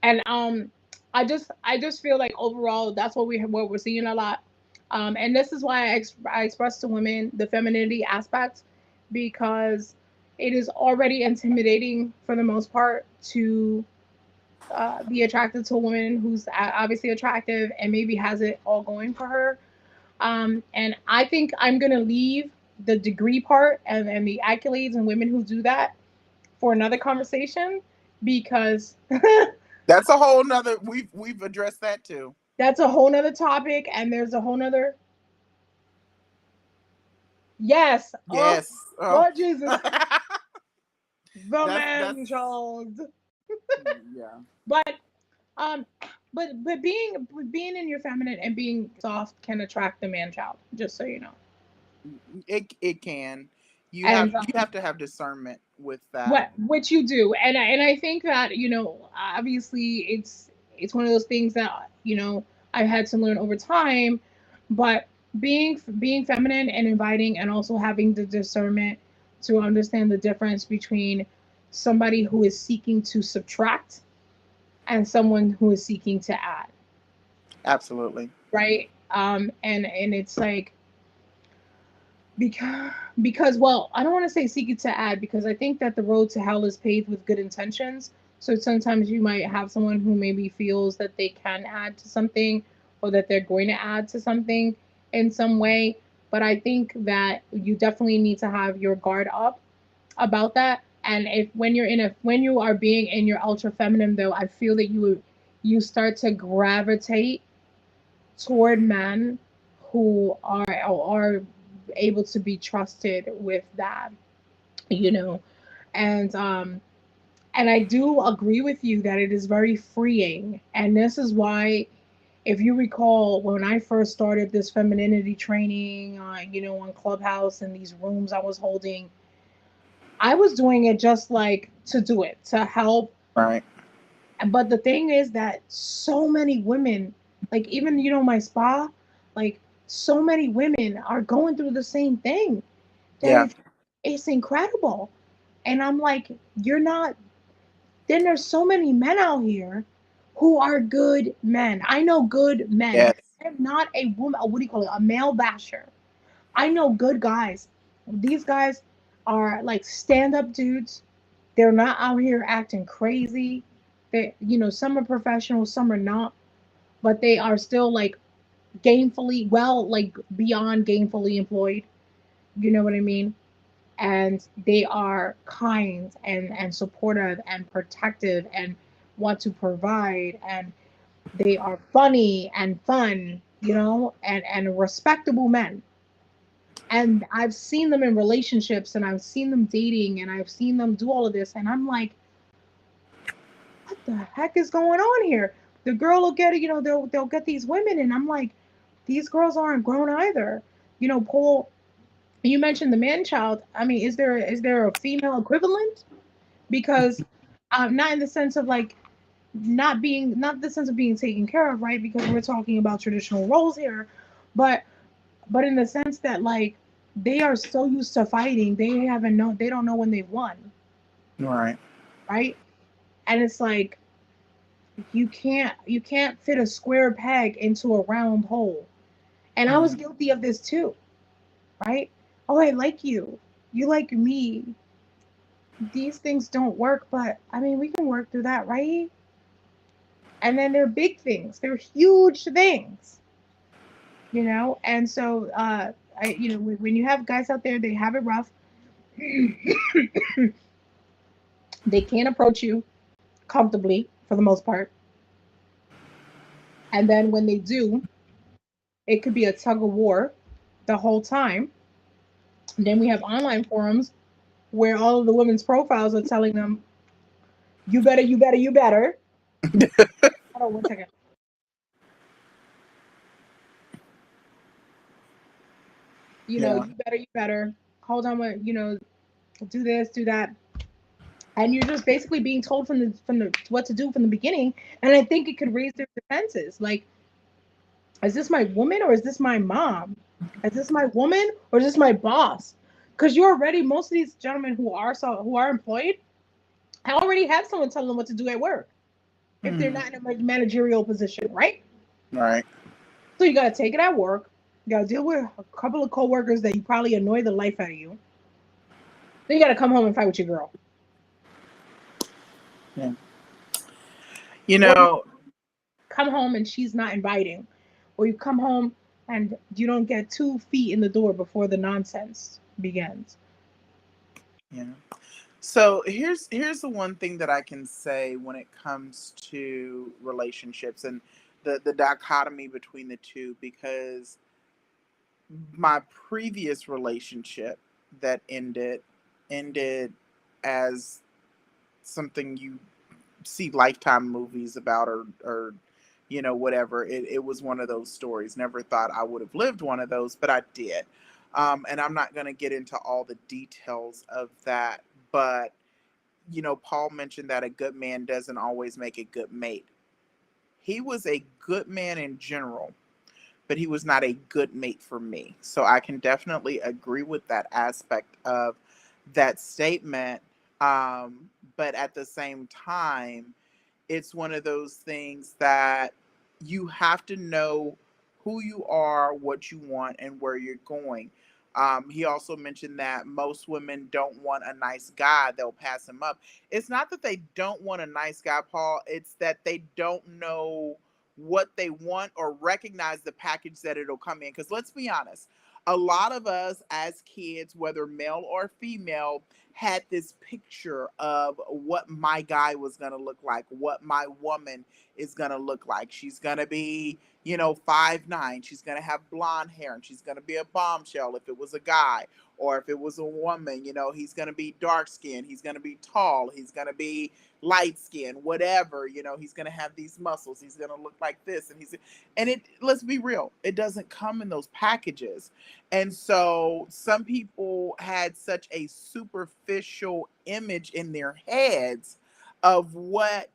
And I just feel like overall that's what we're seeing a lot. And this is why I express to women the femininity aspect, because it is already intimidating for the most part to be attracted to a woman who's obviously attractive and maybe has it all going for her. And I think I'm gonna leave the degree part and the accolades and women who do that for another conversation, because That's a whole nother. We've addressed that too. that's a whole nother topic, and there's a whole nother. Yes. Oh, Yes. Oh. Lord Jesus, the That's man child. yeah. But um, but being in your feminine and being soft can attract the man child. Just so you know. It can. And You have to have discernment with that. what which you do, and I think that obviously it's one of those things that I've had to learn over time, but being feminine and inviting, and also having the discernment to understand the difference between somebody who is seeking to subtract and someone who is seeking to add, Absolutely. right? And it's like, because well, I don't want to say seek it to add, because I think that the road to hell is paved with good intentions. So sometimes you might have someone who maybe feels that they can add to something, or that they're going to add to something in some way. But I think that you definitely need to have your guard up about that. And if when you are being in your ultra feminine, though, I feel that you start to gravitate toward men who are able to be trusted with that, you know. And I do agree with you that it is very freeing. And this is why, if you recall, when I first started this femininity training, on Clubhouse and these rooms I was holding, I was doing it just like to do it, to help. Right. But the thing is that so many women, like even my spa, like so many women are going through the same thing, that Yeah. it's incredible. And I'm like, you're not. Then there's so many men out here who are good men. I know good men. Yes. I'm not a woman. What do you call it? A male basher. I know good guys. These guys are like stand up dudes. They're not out here acting crazy. Some are professional, some are not, but they are still like gainfully, well, like beyond gainfully employed. You know what I mean? And they are kind and supportive and protective and want to provide, and they are funny and fun, and respectable men. And I've seen them in relationships, and I've seen them dating, and I've seen them do all of this, and I'm like, what the heck is going on here? The girl will get it, they'll get these women, and I'm like, these girls aren't grown either. Paul, you mentioned the man child. I mean, is there a female equivalent? Because not in the sense of like not the sense of being taken care of, right? Because we're talking about traditional roles here, but in the sense that, like, they are so used to fighting, they don't know when they've won, Right. right? And it's like, you can't fit a square peg into a round hole. And I was Mhm. guilty of this too, right? Oh, I like you. You like me. These things don't work, but I mean, we can work through that, right? And then they're big things. They're huge things, And so, when you have guys out there, they have it rough. They can't approach you comfortably for the most part. And then when they do, it could be a tug of war the whole time. And then we have online forums where all of the women's profiles are telling them, you better, you better, you better. Hold on one second. Yeah. You better hold on with, do this, do that. And you're just basically being told from the what to do from the beginning. And I think it could raise their defenses. Like, is this my woman or is this my mom? Is this my woman or is this my boss? Because you're already, most of these gentlemen who are employed, I already have someone telling them what to do at work if they're Hmm. not in a managerial position, right? Right. So you gotta take it at work. You gotta deal with a couple of coworkers that you probably annoy the life out of you. Then you gotta come home and fight with your girl. Yeah. You Or you know, come home and she's not inviting. Or you come home and you don't get 2 feet in the door before the nonsense begins. yeah. So here's the one thing that I can say when it comes to relationships and the dichotomy between the two, because my previous relationship that ended as something you see Lifetime movies about, or whatever. It was one of those stories. Never thought I would have lived one of those, but I did. And I'm not going to get into all the details of that, but Paul mentioned that a good man doesn't always make a good mate. He was a good man in general, but he was not a good mate for me. So I can definitely agree with that aspect of that statement. But at the same time, it's one of those things that you have to know who you are, what you want, and where you're going. He also mentioned that most women don't want a nice guy, they'll pass him up. It's not that they don't want a nice guy, Paul, it's that they don't know what they want or recognize the package that it'll come in. Because let's be honest, a lot of us as kids, whether male or female, had this picture of what my guy was going to look like, what my woman is going to look like. She's going to be, 5'9". She's going to have blonde hair and she's going to be a bombshell if it was a guy. Or if it was a woman, he's going to be dark skinned, he's going to be tall, he's going to be light skinned, whatever, he's going to have these muscles, he's going to look like this. And it, let's be real, it doesn't come in those packages. And so some people had such a superficial image in their heads of what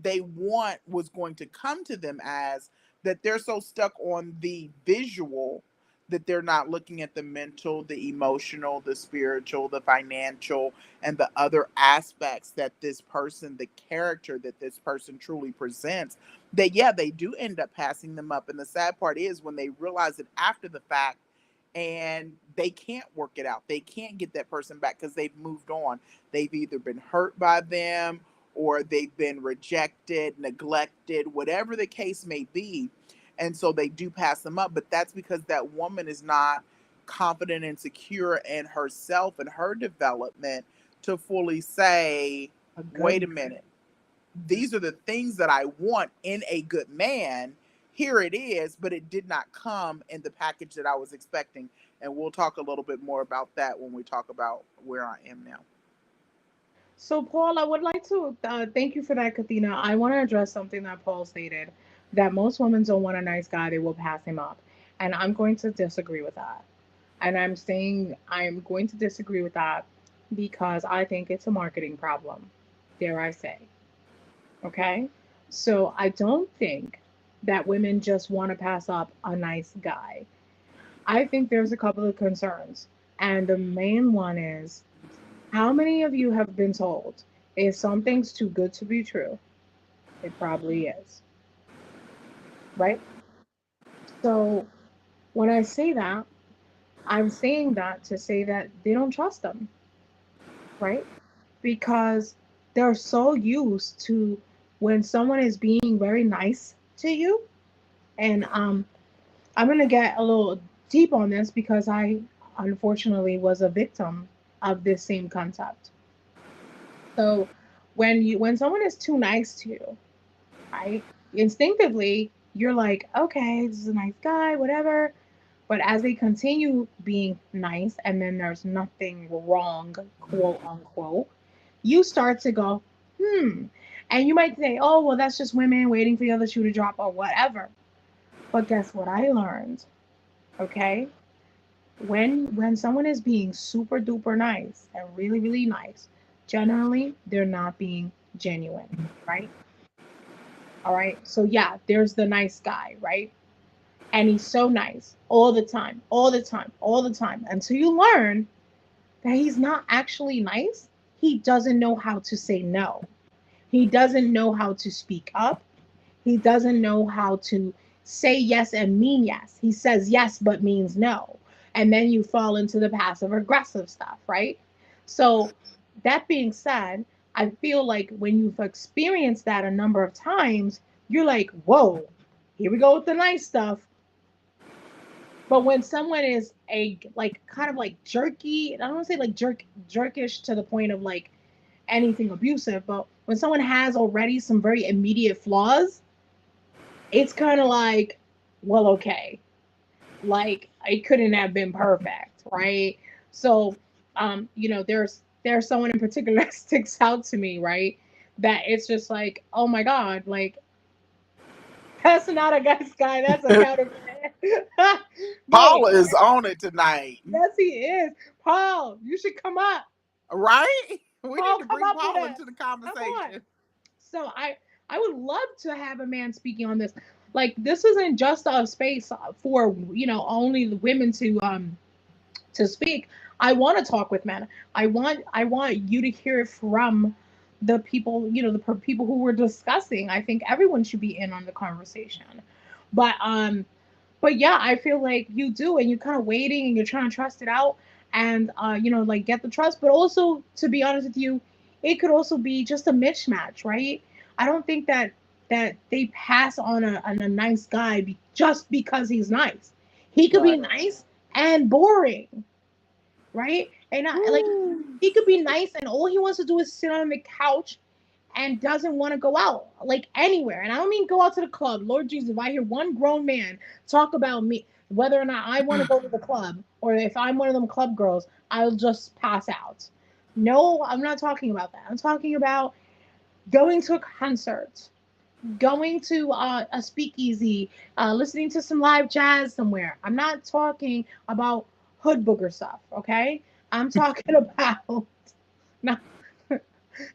they want was going to come to them as, that they're so stuck on the visual that they're not looking at the mental, the emotional, the spiritual, the financial, and the other aspects that this person, the character that this person truly presents, that, yeah, they do end up passing them up. And the sad part is when they realize it after the fact, and they can't work it out. They can't get that person back because they've moved on. They've either been hurt by them or they've been rejected, neglected, whatever the case may be. And so they do pass them up. But that's because that woman is not confident and secure in herself and her development to fully say, A good wait a minute, these are the things that I want in a good man. Here it is, but it did not come in the package that I was expecting. And we'll talk a little bit more about that when we talk about where I am now. So, Paul, I would like to thank you for that, Kathina. I want to address something that Paul stated, that most women don't want a nice guy, they will pass him up. And I'm going to disagree with that. And I'm saying I'm going to disagree with that because I think it's a marketing problem, dare I say. Okay? So, I don't think that women just want to pass up a nice guy. I think there's a couple of concerns. And the main one is, how many of you have been told if something's too good to be true, it probably is, right? So when I say that, I'm saying that to say that they don't trust them, right? Because they're so used to when someone is being very nice to you. And I'm going to get a little deep on this because I unfortunately was a victim of this same concept. So when someone is too nice to you, right? Instinctively, you're like, okay, this is a nice guy, whatever. But as they continue being nice and then there's nothing wrong, quote unquote, you start to go, hmm. And you might say, oh, well, that's just women waiting for the other shoe to drop or whatever. But guess what I learned? Okay. When someone is being super duper nice and really really nice, generally they're not being genuine, right? All right. So yeah, there's the nice guy, right? And he's so nice all the time, all the time, all the time, until you learn that he's not actually nice. He doesn't know how to say no. He doesn't know how to speak up. He doesn't know how to say yes and mean yes. He says yes but means no. And then you fall into the passive aggressive stuff, right? So, that being said, I feel like when you've experienced that a number of times, you're like, whoa, here we go with the nice stuff. But when someone is a like kind of like jerky, I don't want to say like jerkish to the point of like anything abusive, but when someone has already some very immediate flaws, it's kind of like, well, okay, like it couldn't have been perfect, right? So, there's someone in particular that sticks out to me, right? That it's just like, oh my god, like that's not a nice guy, that's a counterfeit. No, Paula is on it tonight, yes, he is. Paul, you should come up. right? We need Paul, to come bring up with Paula us. into the Come on. conversation. So I would love to have a man speaking on this. Like this isn't just a space for only the women to speak. I want to talk with men. I want you to hear from the people, the people who we're discussing. I think everyone should be in on the conversation. But yeah, I feel like you do, and you're kind of waiting, and you're trying to trust it out, and like get the trust. But also, to be honest with you, it could also be just a mismatch, right? I don't think that they pass on a nice guy just because he's nice. He could be Right. nice and boring, right? And like Woo. he could be nice, and all he wants to do is sit on the couch and doesn't want to go out like anywhere. And I don't mean go out to the club. Lord Jesus, if I hear one grown man talk about me, whether or not I want to go to the club or if I'm one of them club girls, I'll just pass out. No, I'm not talking about that. I'm talking about going to a concert, going to a speakeasy, listening to some live jazz somewhere. I'm not talking about hood booger stuff, okay? I'm talking about not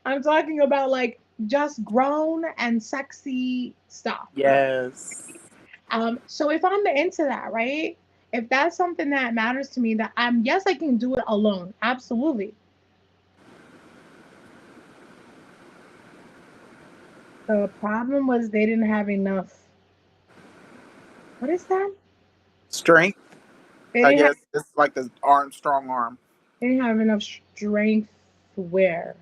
I'm talking about like just grown and sexy stuff. Yes. So if I'm into that, right? If that's something that matters to me, that yes, I can do it alone. Absolutely. The problem was they didn't have enough. What is that? Strength, They I didn't have guess it's like the arm, strong arm. they didn't have enough strength to wear.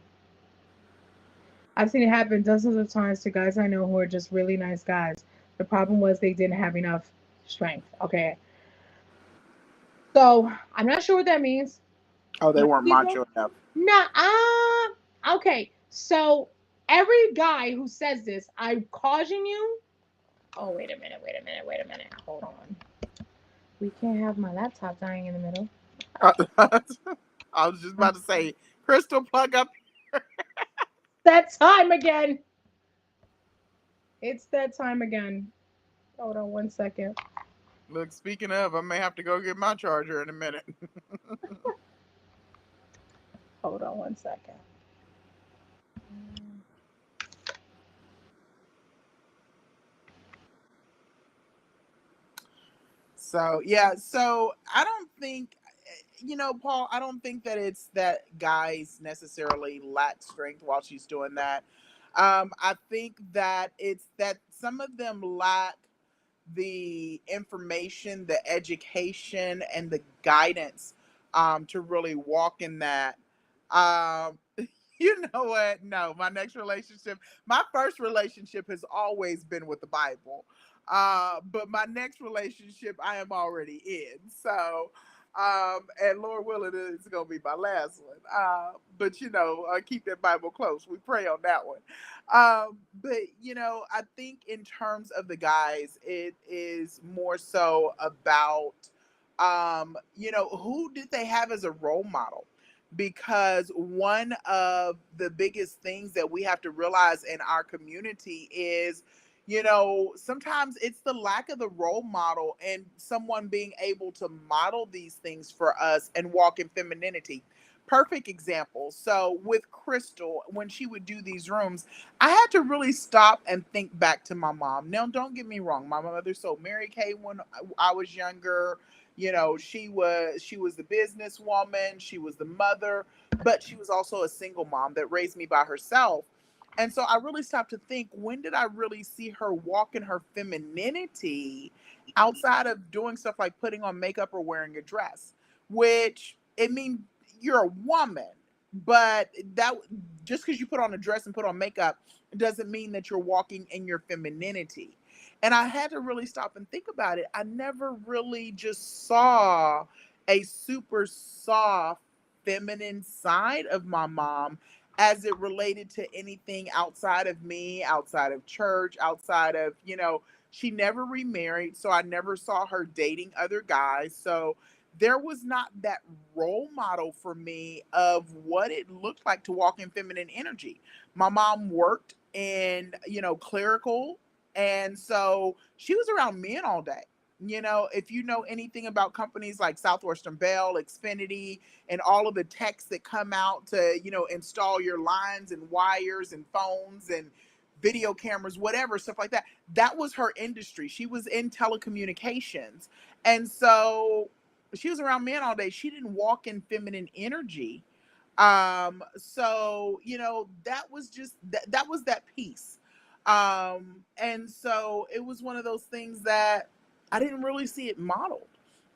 I've seen it happen dozens of times to guys I know who are just really nice guys. The problem was they didn't have enough strength. Okay. So I'm not sure what that means. Oh, they But weren't people, macho enough. nah, okay. So every guy who says this, I caution you. Oh, wait a minute, wait a minute, wait a minute. Hold on. We can't have my laptop dying in the middle. I was just about to say, Crystal, plug up. That time again. It's that time again. Hold on one second. Look, speaking of, I may have to go get my charger in a minute. Hold on one second. So yeah, so I don't think, Paul, I don't think that it's that guys necessarily lack strength while she's doing that. I think that it's that some of them lack the information, the education, and the guidance to really walk in that. Um, you know what? No, my next relationship, my first relationship has always been with the Bible. But my next relationship, I am already in. So, and Lord willing, it's going to be my last one. But, keep that Bible close. We pray on that one. But, I think in terms of the guys, it is more so about, who did they have as a role model? Because one of the biggest things that we have to realize in our community is, Sometimes it's the lack of the role model and someone being able to model these things for us and walk in femininity. Perfect example. So with Crystal, when she would do these rooms, I had to really stop and think back to my mom. Now, don't get me wrong, my mother sold Mary Kay when I was younger. She was the businesswoman, she was the mother, but she was also a single mom that raised me by herself. And so I really stopped to think, when did I really see her walk in her femininity outside of doing stuff like putting on makeup or wearing a dress? Which, I mean, you're a woman, but that just because you put on a dress and put on makeup doesn't mean that you're walking in your femininity. And I had to really stop and think about it. I never really just saw a super soft feminine side of my mom as it related to anything outside of me, outside of church, outside of, she never remarried. So I never saw her dating other guys. So there was not that role model for me of what it looked like to walk in feminine energy. My mom worked in, clerical. And so she was around men all day. If you know anything about companies like Southwestern Bell, Xfinity, and all of the techs that come out to, install your lines and wires and phones and video cameras, whatever, stuff like that. That was her industry. She was in telecommunications. And so she was around men all day. She didn't walk in feminine energy. So that was just that was that piece. And so it was one of those things that I didn't really see it modeled.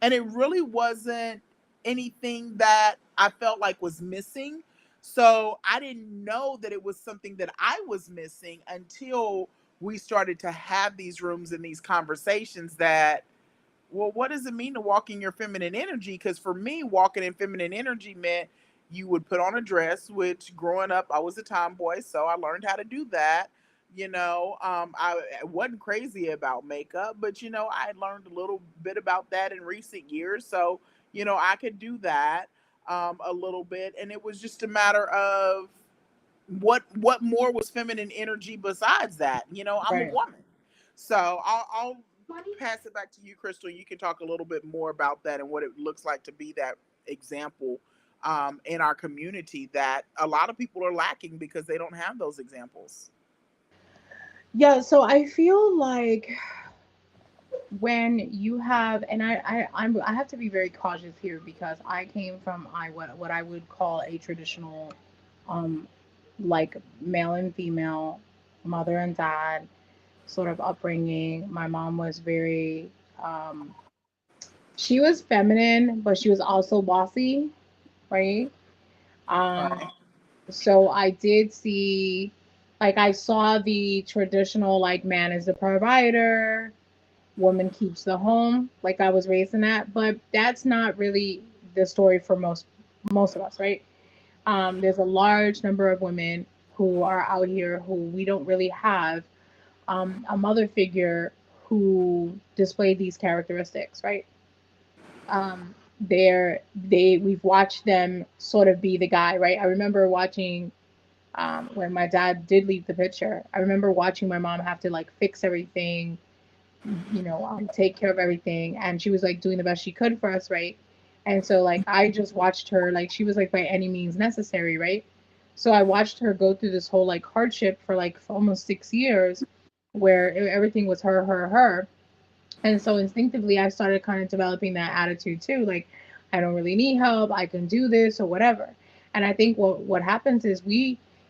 And it really wasn't anything that I felt like was missing. So I didn't know that it was something that I was missing until we started to have these rooms and these conversations that, well, what does it mean to walk in your feminine energy? Because for me, walking in feminine energy meant you would put on a dress, which growing up, I was a tomboy, so I learned how to do that. I wasn't crazy about makeup, but I had learned a little bit about that in recent years. So, I could do that a little bit. And it was just a matter of what more was feminine energy besides that. I'm a Right. woman. So I'll pass it back to you, Crystal. You can talk a little bit more about that and what it looks like to be that example in our community that a lot of people are lacking because they don't have those examples. Yeah, so I feel like when you have, and I have to be very cautious here because I came from what I would call a traditional, um, like male and female, mother and dad sort of upbringing. My mom was very, um, she was feminine, but she was also bossy, right? Um, Right. so I did see, like, I saw the traditional, like, man is the provider, woman keeps the home, like I was raised in that, but that's not really the story for most of us, right? There's a large number of women who are out here who we don't really have a mother figure who displayed these characteristics, right? We've watched them sort of be the guy, right? I remember watching when my dad did leave the picture. I remember watching my mom have to like fix everything, take care of everything, and she was like doing the best she could for us, right? And so like I just watched her, like she was like by any means necessary, right? So I watched her go through this whole like hardship for like almost 6 years, where everything was her, her, her. And so instinctively, I started kind of developing that attitude too. Like, I don't really need help. I can do this or whatever. And I think what happens is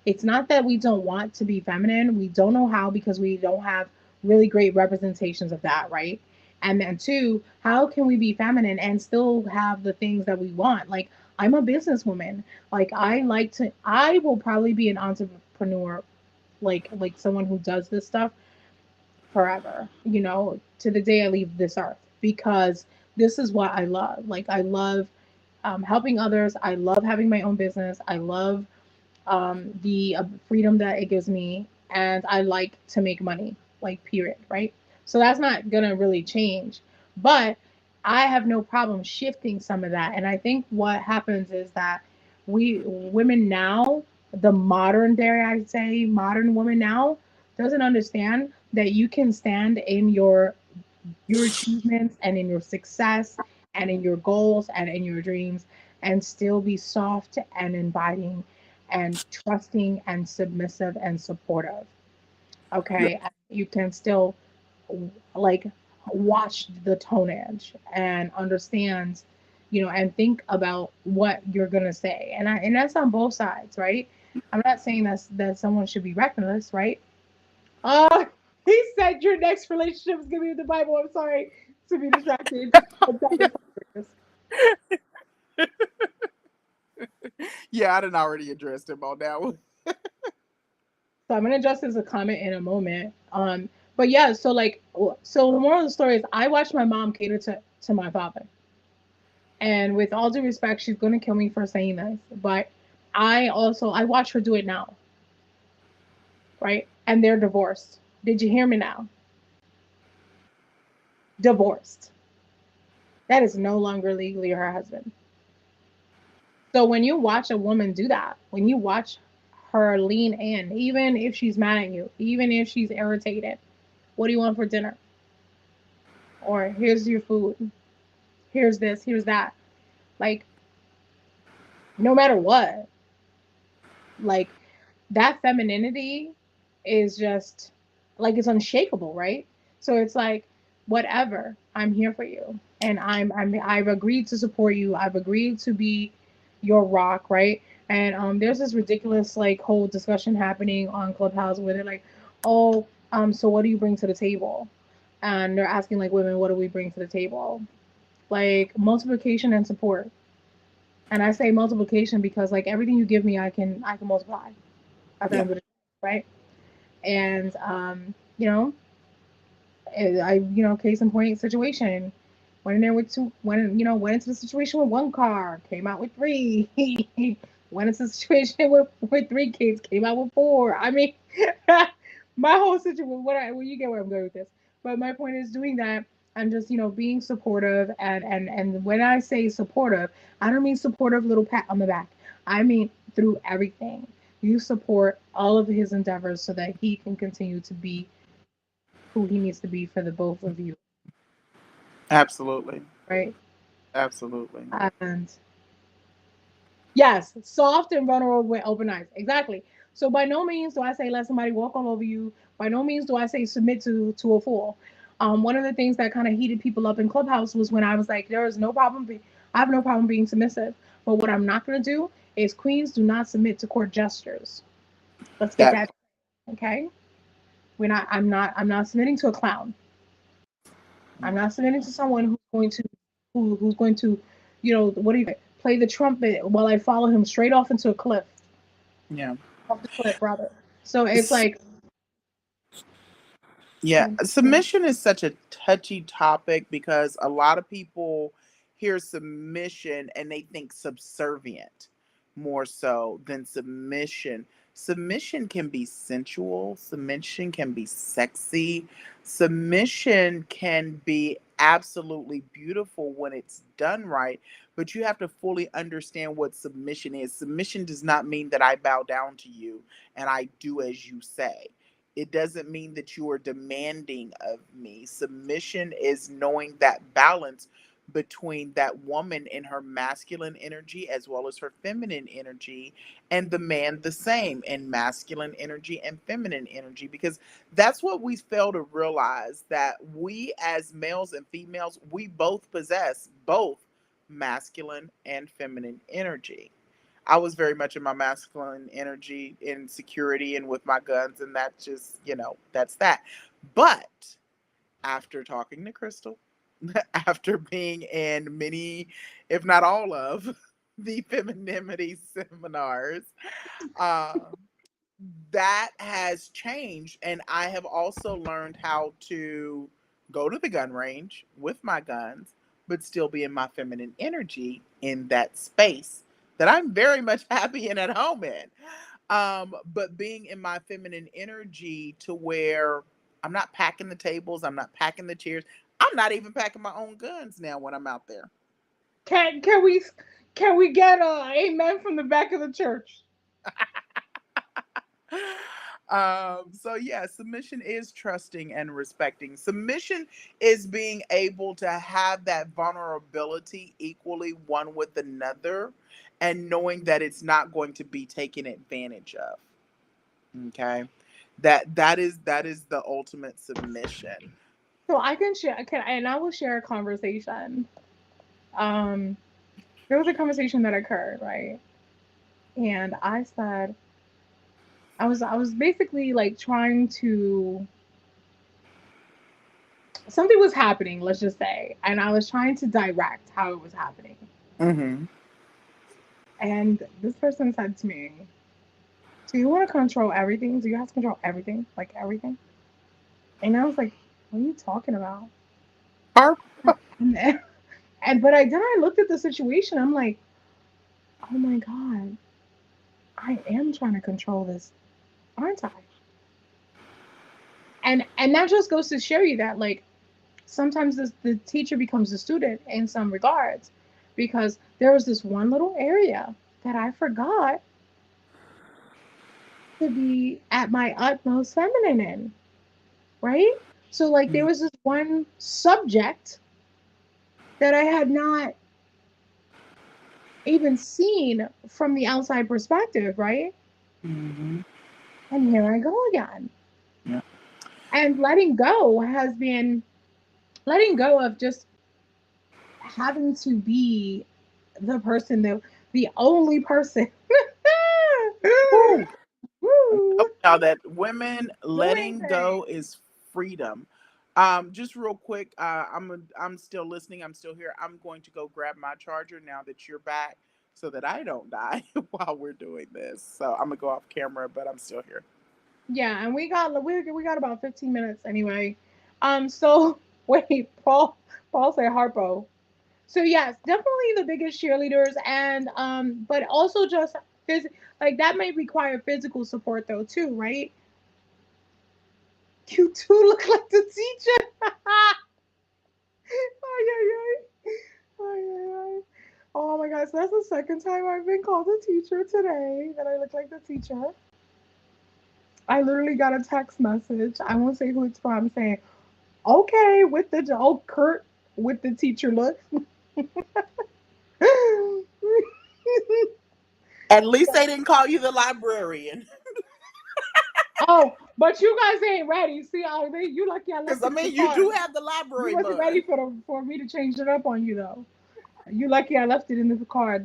it's not that we don't want to be feminine. We don't know how because we don't have really great representations of that, right? And then two, how can we be feminine and still have the things that we want? Like, I'm a businesswoman. Like, I will probably be an entrepreneur, like someone who does this stuff forever, to the day I leave this earth, because this is what I love. Like, I love helping others. I love having my own business. I love the freedom that it gives me. And I like to make money, like, period, right? So that's not going to really change. But I have no problem shifting some of that. And I think what happens is that we women now, the modern, dare I say, modern woman now, doesn't understand that you can stand in your achievements and in your success and in your goals and in your dreams and still be soft and inviting and trusting and submissive and supportive. Yeah. Okay. And you can still like watch the tone edge and understand, and think about what you're gonna say. And that's on both sides, right? I'm not saying that someone should be reckless, right? Uh, he said your next relationship is gonna be with the Bible. I'm sorry to be distracted. I'm sorry to this. Yeah, I done already addressed him on that one. So I'm gonna address this as a comment in a moment. But yeah, so so the moral of the story is I watched my mom cater to my father, and with all due respect, she's gonna kill me for saying this, but I watch her do it now, right? And they're divorced. Did you hear me now? Divorced. That is no longer legally her husband. So when you watch a woman do that, when you watch her lean in, even if she's mad at you, even if she's irritated, what do you want for dinner? Or here's your food. Here's this, here's that. Like, no matter what, like that femininity is just like it's unshakable, right? So it's like, whatever, I'm here for you. And I've agreed to support you. I've agreed to be your rock, right? And there's this ridiculous like whole discussion happening on Clubhouse where they're like, oh, so what do you bring to the table? And they're asking like women, what do we bring to the table? Like multiplication and support. And I say multiplication because like everything you give me, I can multiply at the Yeah. end of the day, right? And case in point situation. Went in there with two. Went into the situation with one car, came out with three. Went into the situation with three kids, came out with four. I mean, my whole situation. Well, you get where I'm going with this. But my point is doing that and just being supportive and when I say supportive, I don't mean supportive little pat on the back. I mean through everything. You support all of his endeavors so that he can continue to be who he needs to be for the both of you, Absolutely. right? Absolutely. And yes, soft and vulnerable with open eyes. Exactly. So by no means do I say let somebody walk all over you. By no means do I say submit to a fool. One of the things that kind of heated people up in Clubhouse was when I was like, there is no problem. I have no problem being submissive. But what I'm not going to do is queens do not submit to court gestures. Let's get That that okay. We're not. I'm not submitting to a clown. I'm not submitting to someone who's going to, what do you play the trumpet while I follow him straight off into a cliff, yeah. off the cliff rather. So it's like, Yeah, submission is such a touchy topic because a lot of people hear submission and they think subservient more so than submission. Submission can be sensual, submission can be sexy, submission can be absolutely beautiful when it's done right, but you have to fully understand what submission is. Submission does not mean that I bow down to you and I do as you say. It doesn't mean that you are demanding of me. Submission is knowing that balance between that woman in her masculine energy as well as her feminine energy, and the man the same in masculine energy and feminine energy, because that's what we fail to realize, that we as males and females, we both possess both masculine and feminine energy. I was very much in my masculine energy in security and with my guns, and that just, that's that. But after talking to Crystal, after being in many, if not all of, the femininity seminars, uh, that has changed. And I have also learned how to go to the gun range with my guns, but still be in my feminine energy in that space that I'm very much happy and at home in. But being in my feminine energy to where I'm not packing the tables, I'm not packing the chairs, I'm not even packing my own guns now when I'm out there. can we get a amen from the back of the church? So yeah, submission is trusting and respecting. Submission is being able to have that vulnerability equally one with another and knowing that it's not going to be taken advantage of. Okay. That is the ultimate submission. So I can share, and I will share a conversation. Um, there was a conversation that occurred, right? And I said, I was basically like trying to, something was happening, let's just say, and I was trying to direct how it was happening. Mm-hmm. And this person said to me, "Do you want to control everything? Do you have to control everything, like everything?" And I was like, "What are you talking about?" Our And then, I looked at the situation. I'm like, "Oh my god, I am trying to control this, aren't I?" And that just goes to show you that like sometimes the teacher becomes the student in some regards, because there was this one little area that I forgot to be at my utmost feminine in, right? So like there was this one subject that I had not even seen from the outside perspective, right? mm-hmm. And here I go again. Yeah. And letting go has been letting go of just having to be the person that the only person. Woo. I'm Woo, telling y'all that women doing letting things. go is freedom. Just real quick, I'm still listening. I'm still here. I'm going to go grab my charger now that you're back, so that I don't die while we're doing this. So I'm gonna go off camera, but I'm still here. Yeah, and we got about 15 minutes anyway. So wait, Paul said Harpo. So yes, definitely the biggest cheerleaders, and but also just like that may require physical support though too, right? You two look like the teacher. Ay, ay, ay. Ay, ay, ay. Oh my gosh, that's the second time I've been called a teacher today that I look like the teacher. I literally got a text message. I won't say who it's from saying, okay, with the Kurt with the teacher look. At least they didn't call you the librarian, Oh, but you guys ain't ready. See, you lucky I because left I it in the mean you car. do have the You library wasn't ready bun. for me to change it up on you though. You lucky I left it in the car.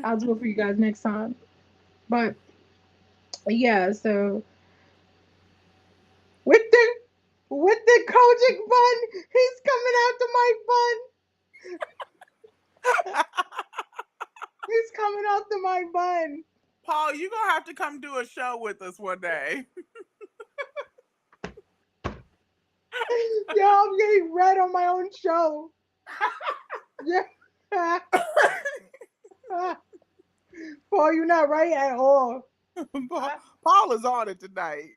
I'll do it for you guys next time. But yeah, so with the Kojic bun, he's coming out the mic bun. He's coming out the mic bun. Paul, you're gonna have to come do a show with us one day. Yo, I'm getting red on my own show. Yeah. Paul, you're not right at all. Paul, I, Paul is on it tonight.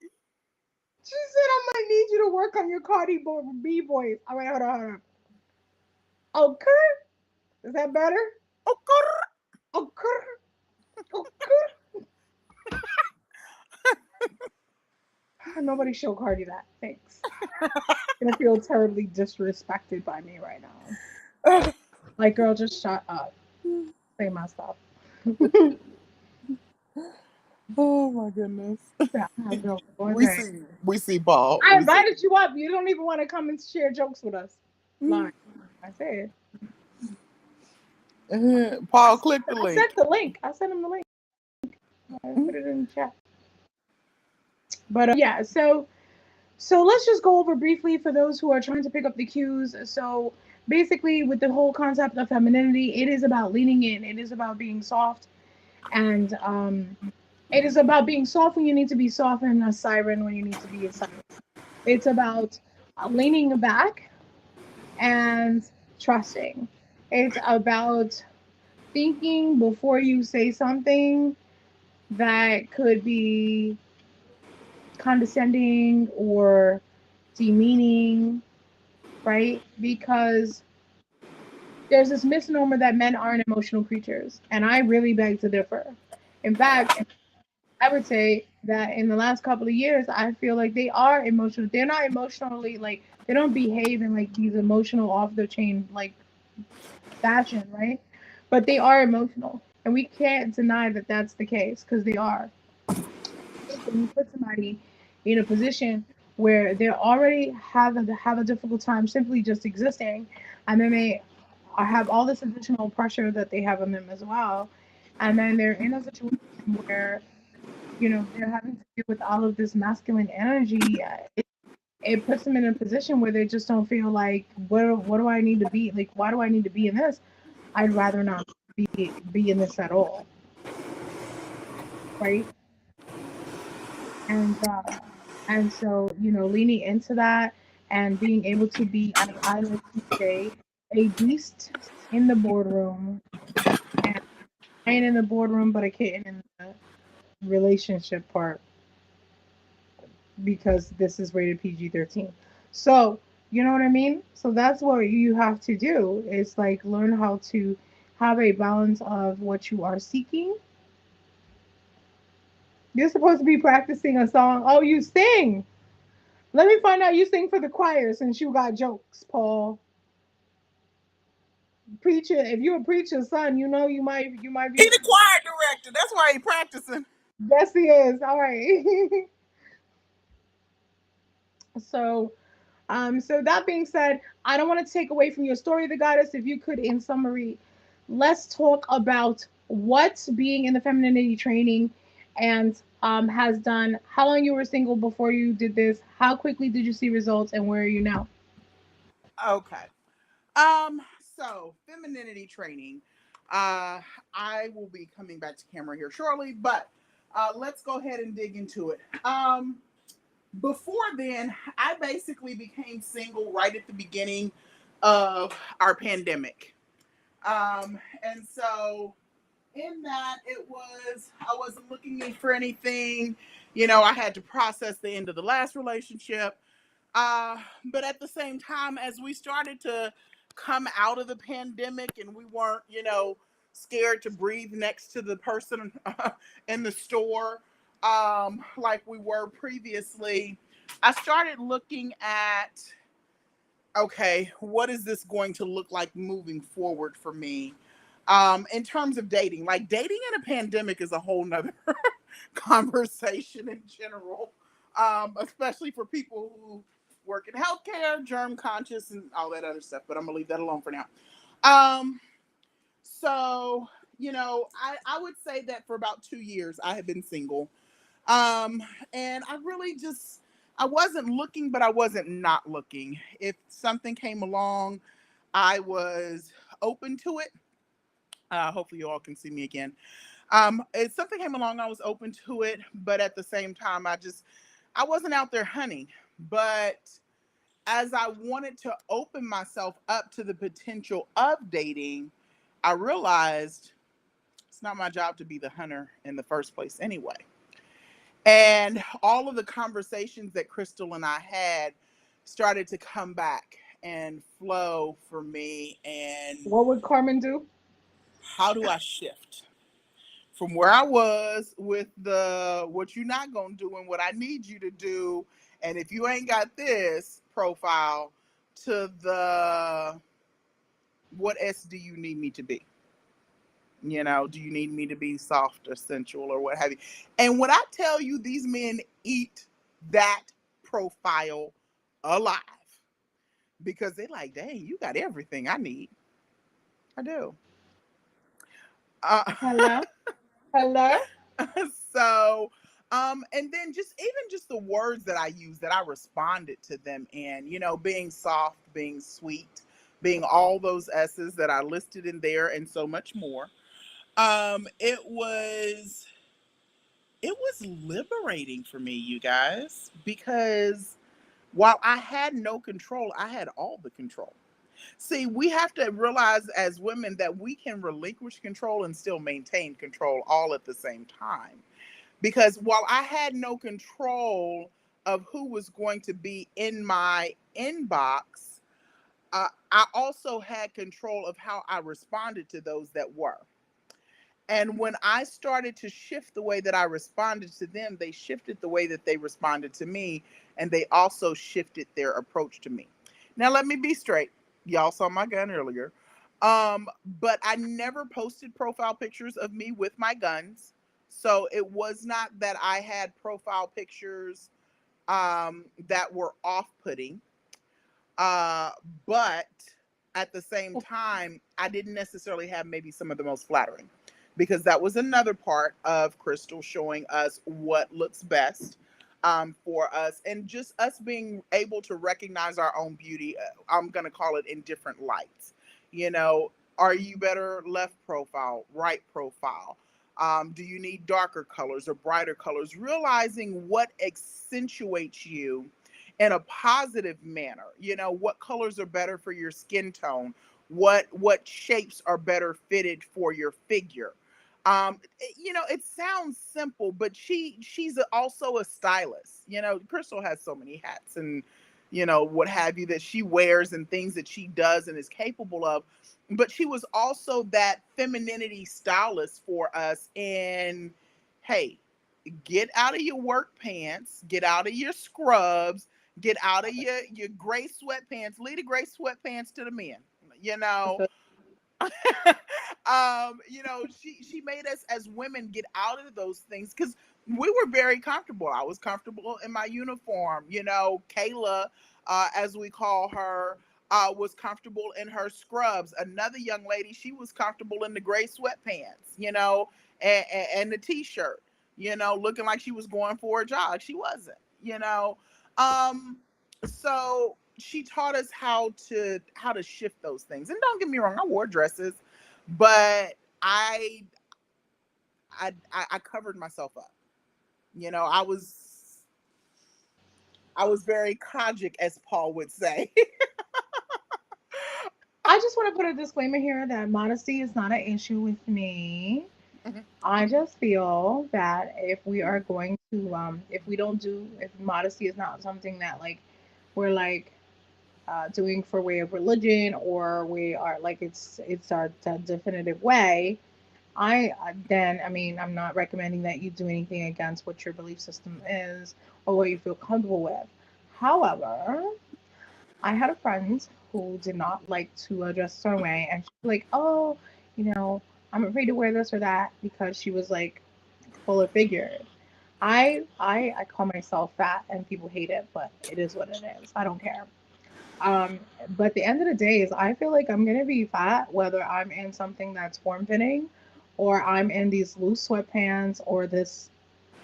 she said I might need you to work on your Cardi B voice. All right, hold on. Okay. Is that better? Okay. Okay. Nobody show Cardi that. Thanks. I'm gonna feel terribly disrespected by me right now. Like, girl, just shut up. Say my stuff. Oh my goodness. Yeah, girl, one We thing. see we see Paul. I We see. invited you up. You don't even want to come and share jokes with us. Line. I said. Paul, click the I link. sent the link. I sent him the link. I put it in the chat. But yeah, so let's just go over briefly for those who are trying to pick up the cues. So basically, with the whole concept of femininity, it is about leaning in. It is about being soft, and it is about being soft when you need to be soft, and a siren when you need to be a siren. It's about leaning back and trusting. It's about thinking before you say something that could be condescending or demeaning, right? Because there's this misnomer that men aren't emotional creatures, and I really beg to differ. In fact, I would say that in the last couple of years, I feel like they are emotional. They're not emotionally like they don't behave in like these emotional off the chain like fashion, right? But they are emotional, and we can't deny that that's the case because they are. I think when you put somebody in a position where they already have a difficult time simply just existing, and then they have all this additional pressure that they have on them as well, and then they're in a situation where they're having to deal with all of this masculine energy. It puts them in a position where they just don't feel like what do I need to be like? Why do I need to be in this? I'd rather not be in this at all, right? And so leaning into that and being able to be, as I like to say, a beast in the boardroom and I ain't in the boardroom, but a kitten in the relationship part because this is rated PG-13. So, you know what I mean? So that's what you have to do is like learn how to have a balance of what you are seeking. You're supposed to be practicing a song. Oh, you sing. Let me find out you sing for the choir since you got jokes, Paul. Preacher, if you're a preacher's son, you might He be. the choir director. That's why he practicing. Yes, he is. All right. so so that being said, I don't want to take away from your story, the goddess. If you could, in summary, let's talk about what being in the femininity training and has done. How long you were single before you did this? How quickly did you see results, and where are you now? Okay. Um, so femininity training. I will be coming back to camera here shortly, but let's go ahead and dig into it. Before then, I basically became single right at the beginning of our pandemic. And so in that, it was, I wasn't looking for anything. I had to process the end of the last relationship. Uh, but at the same time, as we started to come out of the pandemic and we weren't, scared to breathe next to the person in the store like we were previously, I started looking at, okay, what is this going to look like moving forward for me? In terms of dating, like dating in a pandemic is a whole nother conversation in general, especially for people who work in healthcare, germ conscious, and all that other stuff. But I'm gonna leave that alone for now. Um, so I would say that for about 2 years I have been single, and I really just I wasn't looking, but I wasn't not looking. If something came along, I was open to it. Hopefully, you all can see me again. If something came along, I was open to it, but at the same time, I wasn't out there hunting. But as I wanted to open myself up to the potential of dating, I realized it's not my job to be the hunter in the first place anyway. And all of the conversations that Crystal and I had started to come back and flow for me. And What would Carmen do? how do I shift from where I was with the what you're not gonna do and what I need you to do, and if you ain't got this profile, to the what S do you need me to be? Do you need me to be soft or sensual or what have you? And when I tell you these men eat that profile alive, because they're like, dang, you got everything I need. I do. Uh, Hello, hello. so and then just the words that I use, that I responded to them in, being soft, being sweet, being all those S's that I listed in there, and so much more. It was liberating for me, you guys, because while I had no control, I had all the control. See, we have to realize as women that we can relinquish control and still maintain control all at the same time. Because while I had no control of who was going to be in my inbox, I also had control of how I responded to those that were. And when I started to shift the way that I responded to them, they shifted the way that they responded to me, and they also shifted their approach to me. Now, let me be straight. Y'all saw my gun earlier. But I never posted profile pictures of me with my guns. So it was not that I had profile pictures that were off putting. Uh, but at the same time, I didn't necessarily have maybe some of the most flattering, because that was another part of Crystal showing us what looks best for us, and just us being able to recognize our own beauty. I'm going to call it in different lights. You know, are you better left profile, right profile? Do you need darker colors or brighter colors? Realizing what accentuates you in a positive manner. You know, what colors are better for your skin tone, what shapes are better fitted for your figure. You know, it sounds simple, but she's also a stylist. You know, Crystal has so many hats and, you know, what have you, that she wears and things that she does and is capable of. But she was also that femininity stylist for us. And hey, get out of your work pants, get out of your scrubs, get out of your gray sweatpants. Leave the gray sweatpants to the men. You know, you know, she made us as women get out of those things, because we were very comfortable. I was comfortable in my uniform. You know, Kayla, as we call her, was comfortable in her scrubs. Another young lady, she was comfortable in the gray sweatpants, you know, and the t-shirt, you know, looking like she was going for a jog. She wasn't, you know. Um, so she taught us how to shift those things. And don't get me wrong, I wore dresses, but I covered myself up. You know, I was very kojic, as Paul would say. I just want to put a disclaimer here that modesty is not an issue with me. I just feel that if we are going to, if we don't do, if modesty is not something that like we're like doing for way of religion, or we are like it's our definitive way. Then I mean I'm not recommending that you do anything against what your belief system is or what you feel comfortable with. However, I had a friend who did not like to dress a certain way, and she's like, "Oh, you know, I'm afraid to wear this or that," because she was like fuller figured. I call myself fat, and people hate it, but it is what it is. I don't care. Um, but at the end of the day, is I feel like I'm gonna be fat whether I'm in something that's form fitting, or I'm in these loose sweatpants or this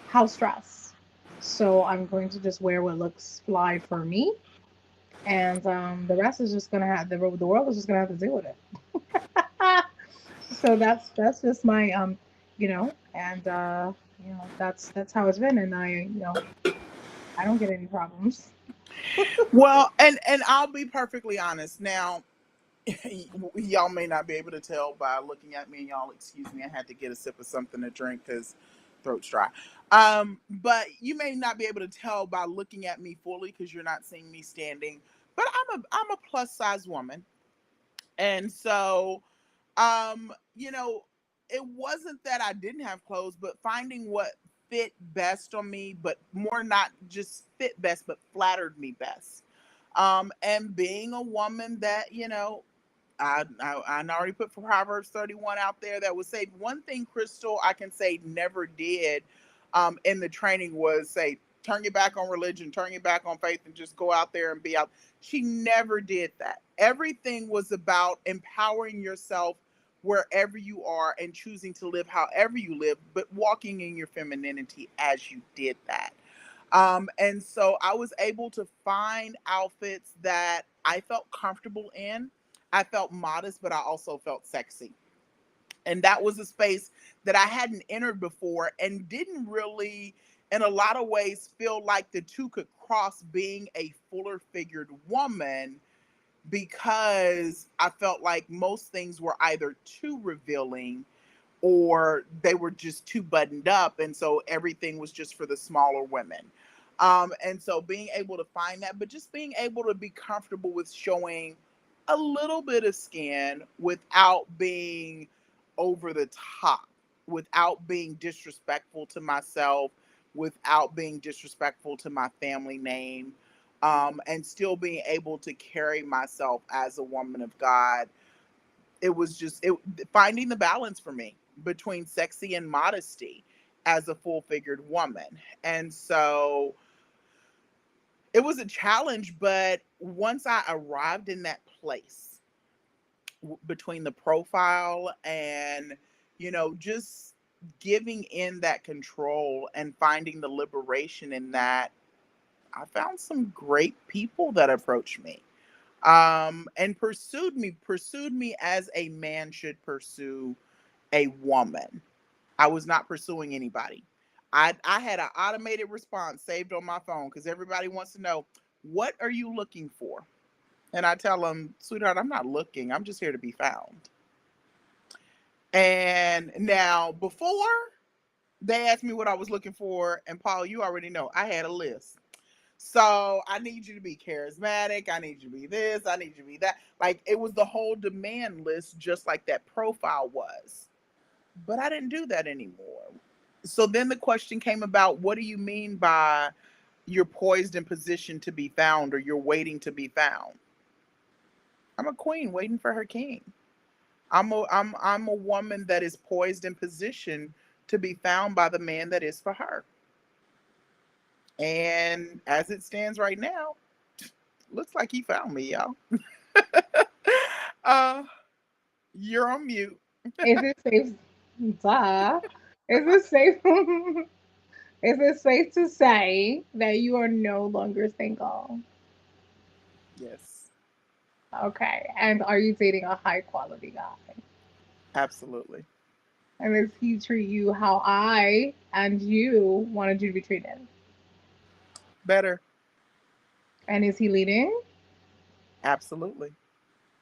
house dress. So I'm going to just wear what looks fly for me, and the rest is just gonna have the world is just gonna have to deal with it. So that's just my and that's how it's been, and I don't get any problems. Well, and I'll be perfectly honest. Now, y'all may not be able to tell by looking at me, and y'all excuse me, I had to get a sip of something to drink because throat's dry. But you may not be able to tell by looking at me fully, because you're not seeing me standing. But I'm a plus size woman. And so, you know, it wasn't that I didn't have clothes, but finding what fit best on me, but more not just fit best, but flattered me best. And being a woman that, you know, I already put for Proverbs 31 out there that would say one thing Crystal I can say never did in the training was say, turn your back on religion, turn your back on faith, and just go out there and be out. She never did that. Everything was about empowering yourself wherever you are and choosing to live however you live, but walking in your femininity as you did that. And so I was able to find outfits that I felt comfortable in. I felt modest, but I also felt sexy. And that was a space that I hadn't entered before, and didn't really, in a lot of ways, feel like the two could cross, being a fuller figured woman, because I felt like most things were either too revealing or they were just too buttoned up, and so everything was just for the smaller women. And so being able to find that, but just being able to be comfortable with showing a little bit of skin without being over the top. without being disrespectful to myself, without being disrespectful to my family name, and still being able to carry myself as a woman of God. It was just finding the balance for me between sexy and modesty as a full figured woman. And so it was a challenge, but once I arrived in that place between the profile and, just giving in that control and finding the liberation in that, I found some great people that approached me, and pursued me as a man should pursue a woman. I was not pursuing anybody. I had an automated response saved on my phone because everybody wants to know, what are you looking for? And I tell them, sweetheart, I'm not looking. I'm just here to be found. And now, before they asked me what I was looking for, and Paul, you already know, I had a list. So I need you to be charismatic. I need you to be this. I need you to be that. Like, it was the whole demand list, just like that profile was. But I didn't do that anymore. So then the question came about, what do you mean by you're poised in position to be found, or you're waiting to be found? I'm a queen waiting for her king. I'm a woman that is poised in position to be found by the man that is for her. And as it stands right now, looks like he found me, y'all. uh, you're on mute. Is it safe? Duh. Is it safe? Is it safe to say that you are no longer single? Yes, Okay. And are you dating a high quality guy? absolutely. And does he treat you how I and you wanted you to be treated? Better. And is he leading? Absolutely.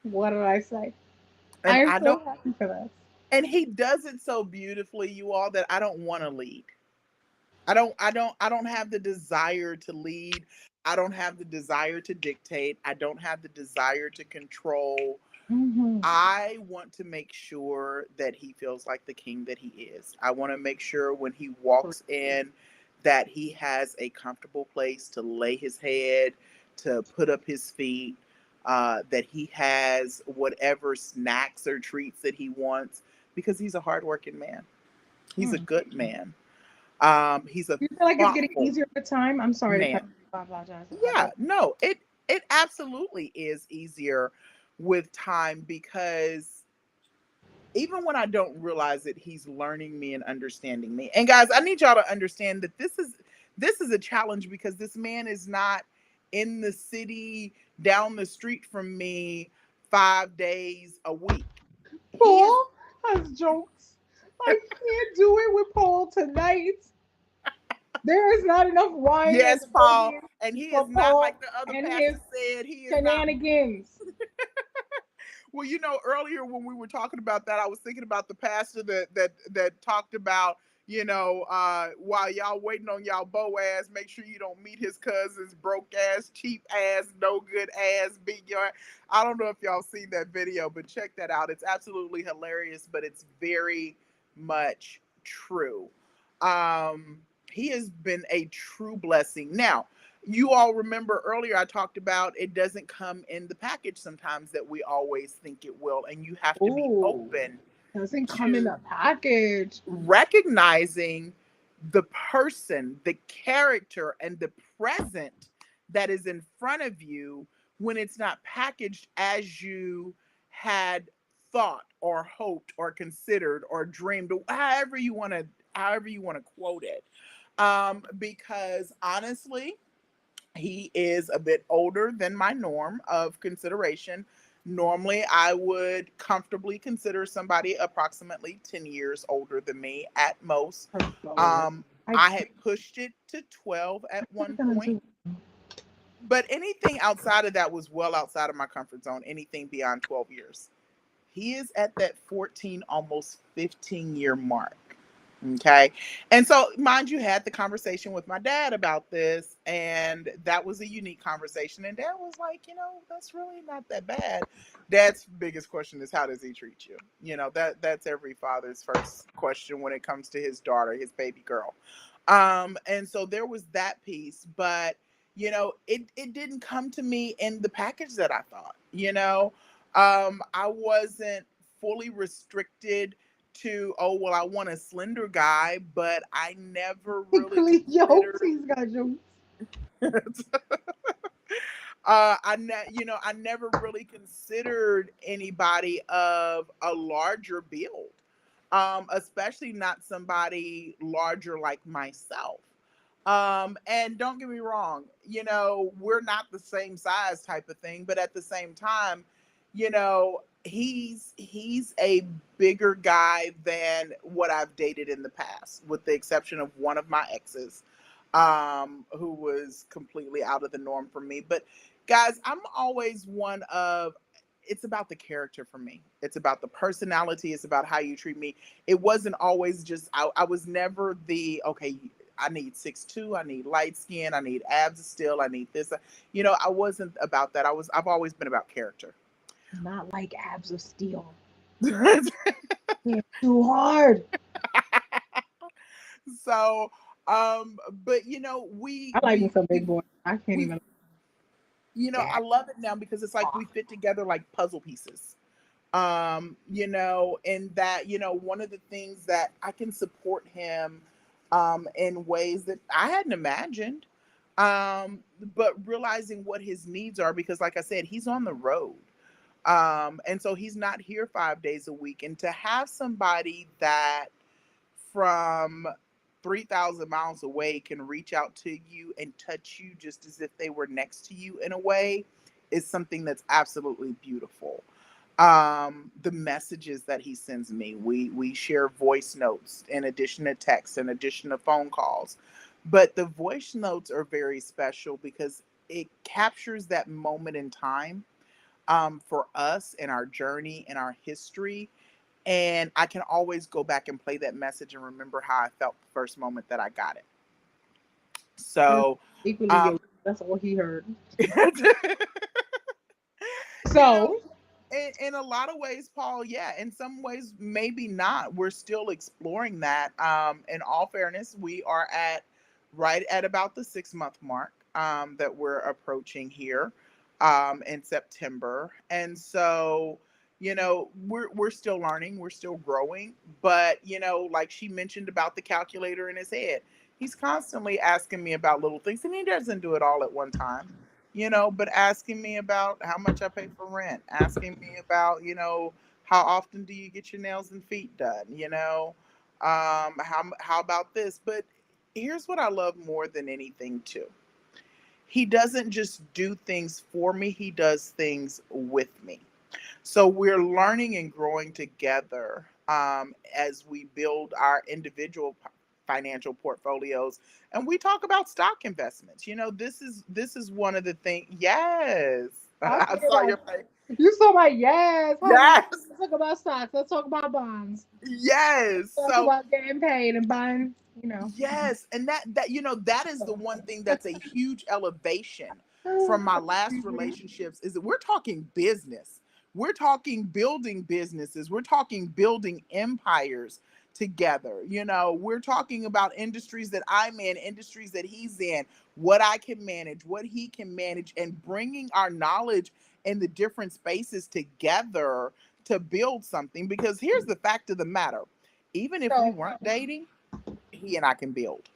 What did I say? I And am I so don't, happy for this. and he does it so beautifully, you all, that I don't want to lead. I don't have the desire to lead. I don't have the desire to dictate. I don't have the desire to control. Hmm. I want to make sure that he feels like the king that he is. I want to make sure when he walks in that he has a comfortable place to lay his head, to put up his feet, that he has whatever snacks or treats that he wants, because he's a hardworking man. He's a Hmm. good man. He's a Do you feel like it's getting thoughtful easier with time? I'm sorry to cut man. you. I apologize. Yeah, no, it absolutely is easier with time, because even when I don't realize it, he's learning me and understanding me. And guys, I need y'all to understand that this is a challenge, because this man is not in the city down the street from me 5 days a week. He is. Paul has jokes. I can't do it with Paul tonight. There is not enough wine in Yes, the Paul, building and he is for not like Paul the other and his pastor said. He is not. shenanigans. Well, earlier when we were talking about that, I was thinking about the pastor that talked about, while y'all waiting on y'all Boaz, make sure you don't meet his cousins, broke ass, cheap ass, no good ass, beat your. I don't know if y'all seen that video, but check that out. It's absolutely hilarious, but it's very much true. He has been a true blessing. Now, you all remember earlier I talked about it doesn't come in the package sometimes that we always think it will, and you have to be Ooh, open doesn't come in to a package. recognizing the person, the character, and the present that is in front of you when it's not packaged as you had thought or hoped or considered or dreamed, or however you want to quote it. Because honestly, he is a bit older than my norm of consideration. Normally, I would comfortably consider somebody approximately 10 years older than me at most. Oh, I I had can't. pushed it to 12 at What are we one gonna point, do? but anything outside of that was well outside of my comfort zone, anything beyond 12 years. He is at that 14, almost 15-year mark. Okay. And so, mind you, had the conversation with my dad about this, and that was a unique conversation. And dad was like, that's really not that bad. Dad's biggest question is, how does he treat you? That's every father's first question when it comes to his daughter, his baby girl. And so there was that piece, but it didn't come to me in the package that I thought. I wasn't fully restricted to, oh well, I want a slender guy, but I never really Please, yo, considered please, God, yo. I never really considered anybody of a larger build, especially not somebody larger like myself. And don't get me wrong, we're not the same size type of thing, but at the same time, he's a bigger guy than what I've dated in the past, with the exception of one of my exes, who was completely out of the norm for me. But guys, I'm always one of, it's about the character for me. It's about the personality. It's about how you treat me. It wasn't always just, I was never the, okay, I need 6'2", I need light skin, I need abs still, I need this. I wasn't about that. I've always been about character. Not like abs of steel. Yeah, too hard. So, but I like me some big boy. I can't we even. I Yeah. love it now because it's like we fit together like puzzle pieces. And that, one of the things that I can support him in ways that I hadn't imagined. But realizing what his needs are, because like I said, he's on the road. And so he's not here 5 days a week. And to have somebody that from 3,000 miles away can reach out to you and touch you just as if they were next to you in a way is something that's absolutely beautiful. The messages that he sends me, we share voice notes in addition to text, in addition to phone calls, but the voice notes are very special because it captures that moment in time, for us in our journey and our history. And I can always go back and play that message and remember how I felt the first moment that I got it. We're So, equally um, yoked. That's all he heard. you know, So, in a lot of ways, Paul, yeah. In some ways, maybe not. We're still exploring that. In all fairness, we are at right at about the 6 month mark, that we're approaching here, in September, and so we're still learning, we're still growing. But like she mentioned about the calculator in his head, he's constantly asking me about little things, and he doesn't do it all at one time, but asking me about how much I pay for rent, asking me about, how often do you get your nails and feet done, how about this? But here's what I love more than anything too. He doesn't just do things for me, he does things with me. So we're learning and growing together, as we build our individual financial portfolios, and we talk about stock investments. This is one of the things. Yes, I I figured saw out. your face. You saw my yes, honey. Yes, Let's talk about stocks. Let's talk about bonds. yes. Talk So about getting paid and buying, you know. yes, and that is the one thing that's a huge elevation from my last relationships, is that we're talking business. We're talking building businesses. We're talking building empires together. We're talking about industries that I'm in, industries that he's in, what I can manage, what he can manage, and bringing our knowledge in the different spaces together to build something. Because here's the fact of the matter: even if we So, weren't dating, he and I can build.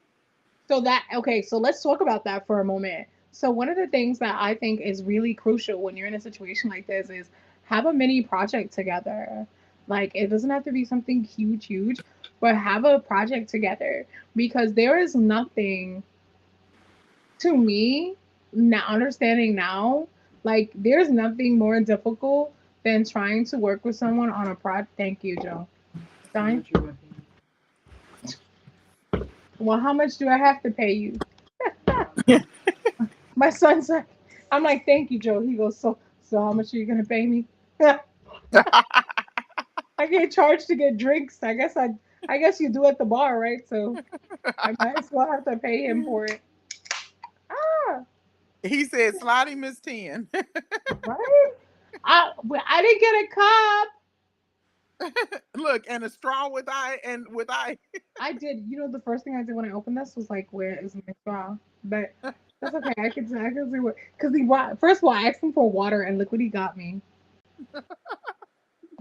so that okay. So let's talk about that for a moment. So one of the things that I think is really crucial when you're in a situation like this is have a mini project together. Like it doesn't have to be something huge, huge, but have a project together because there is nothing to me now understanding now like there's nothing more difficult than trying to work with someone on a project. Thank you, Joe. Stein. Well, how much do I have to pay you? My son's like, I'm like, thank you, Joe. He goes, so how much are you gonna pay me? I get charged to get drinks. I guess I guess you do at the bar, right? So I might as well have to pay him for it. Ah, He said, "Slotty Miss 10." right? I didn't get a cup. Look, and a straw with I and with I. I did. You know, the first thing I did when I opened this was like, where is my straw? But that's okay. I can see what because first of all, I asked him for water and look what he got me.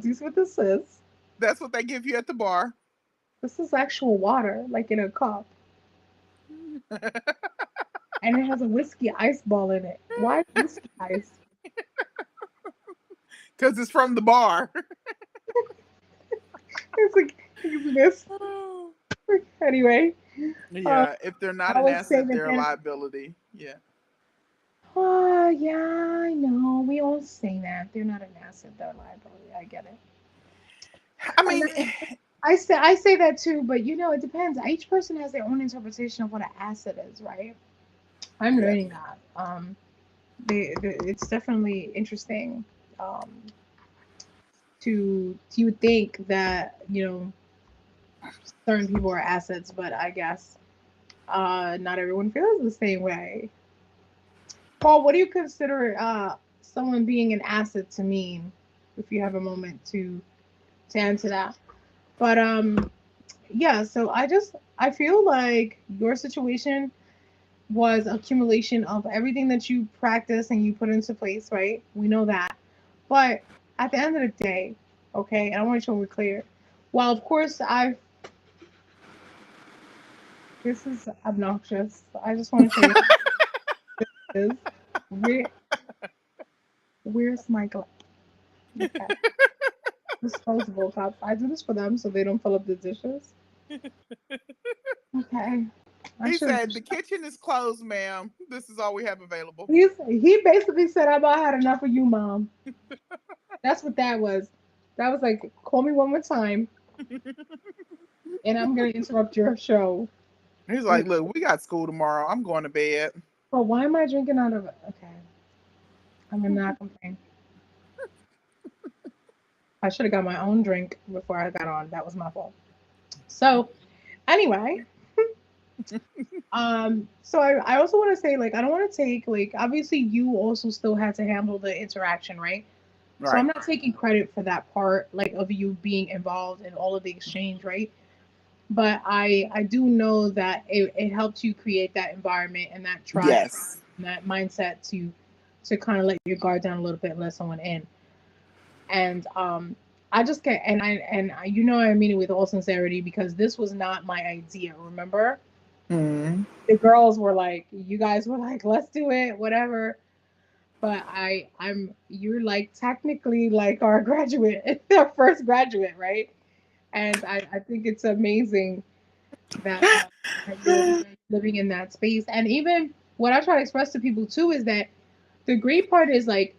Do you see what this is? That's what they give you at the bar. This is actual water, like in a cup, and it has a whiskey ice ball in it. Why whiskey ice? Because it's from the bar. It's like this. Anyway, uh, Yeah, if they're not I an was asset, saving they're a him. liability. Yeah. Oh yeah, I know. We all say that they're not an asset, they're a liability. I get it. I And mean, I say that too, but you know, it depends. Each person has their own interpretation of what an asset is, right? I'm yeah. learning that. It's definitely interesting um, to think that certain people are assets, but I guess not everyone feels the same way. Paul, what do you consider someone being an asset to mean? If you have a moment to answer that, but yeah. So I feel like your situation was accumulation of everything that you practice and you put into place, right? We know that. But at the end of the day, okay, and I want to make sure we're clear. While of course this is obnoxious. I just want to show you this. Where, where's my glass? Okay. Disposable cups. I do this for them so they don't fill up the dishes. Okay. I He should. said, "The kitchen is closed, ma'am. This is all we have available." He basically said, "I've about had enough of you, mom." That's what that was. That was like, call me one more time, and I'm gonna interrupt your show. He's like, "Look, we got school tomorrow. I'm going to bed." But why am I drinking out of it? Okay, I'm gonna not complain. I should have got my own drink before I got on. That was my fault. So anyway, so I also want to say like I don't want to take like obviously you also still had to handle the interaction, right? So I'm Right. not taking credit for that part like of you being involved in all of the exchange, right? But I do know that it helped you create that environment and that trust Yes. and that mindset to kind of let your guard down a little bit, let someone in. And I just get and you know I mean it with all sincerity because this was not my idea. Remember, Mm. the girls were like, you guys were like, let's do it, whatever. But I'm you're like technically like our graduate, our first graduate, right? And I think it's amazing that you're living in that space. And even what I try to express to people too is that the great part is like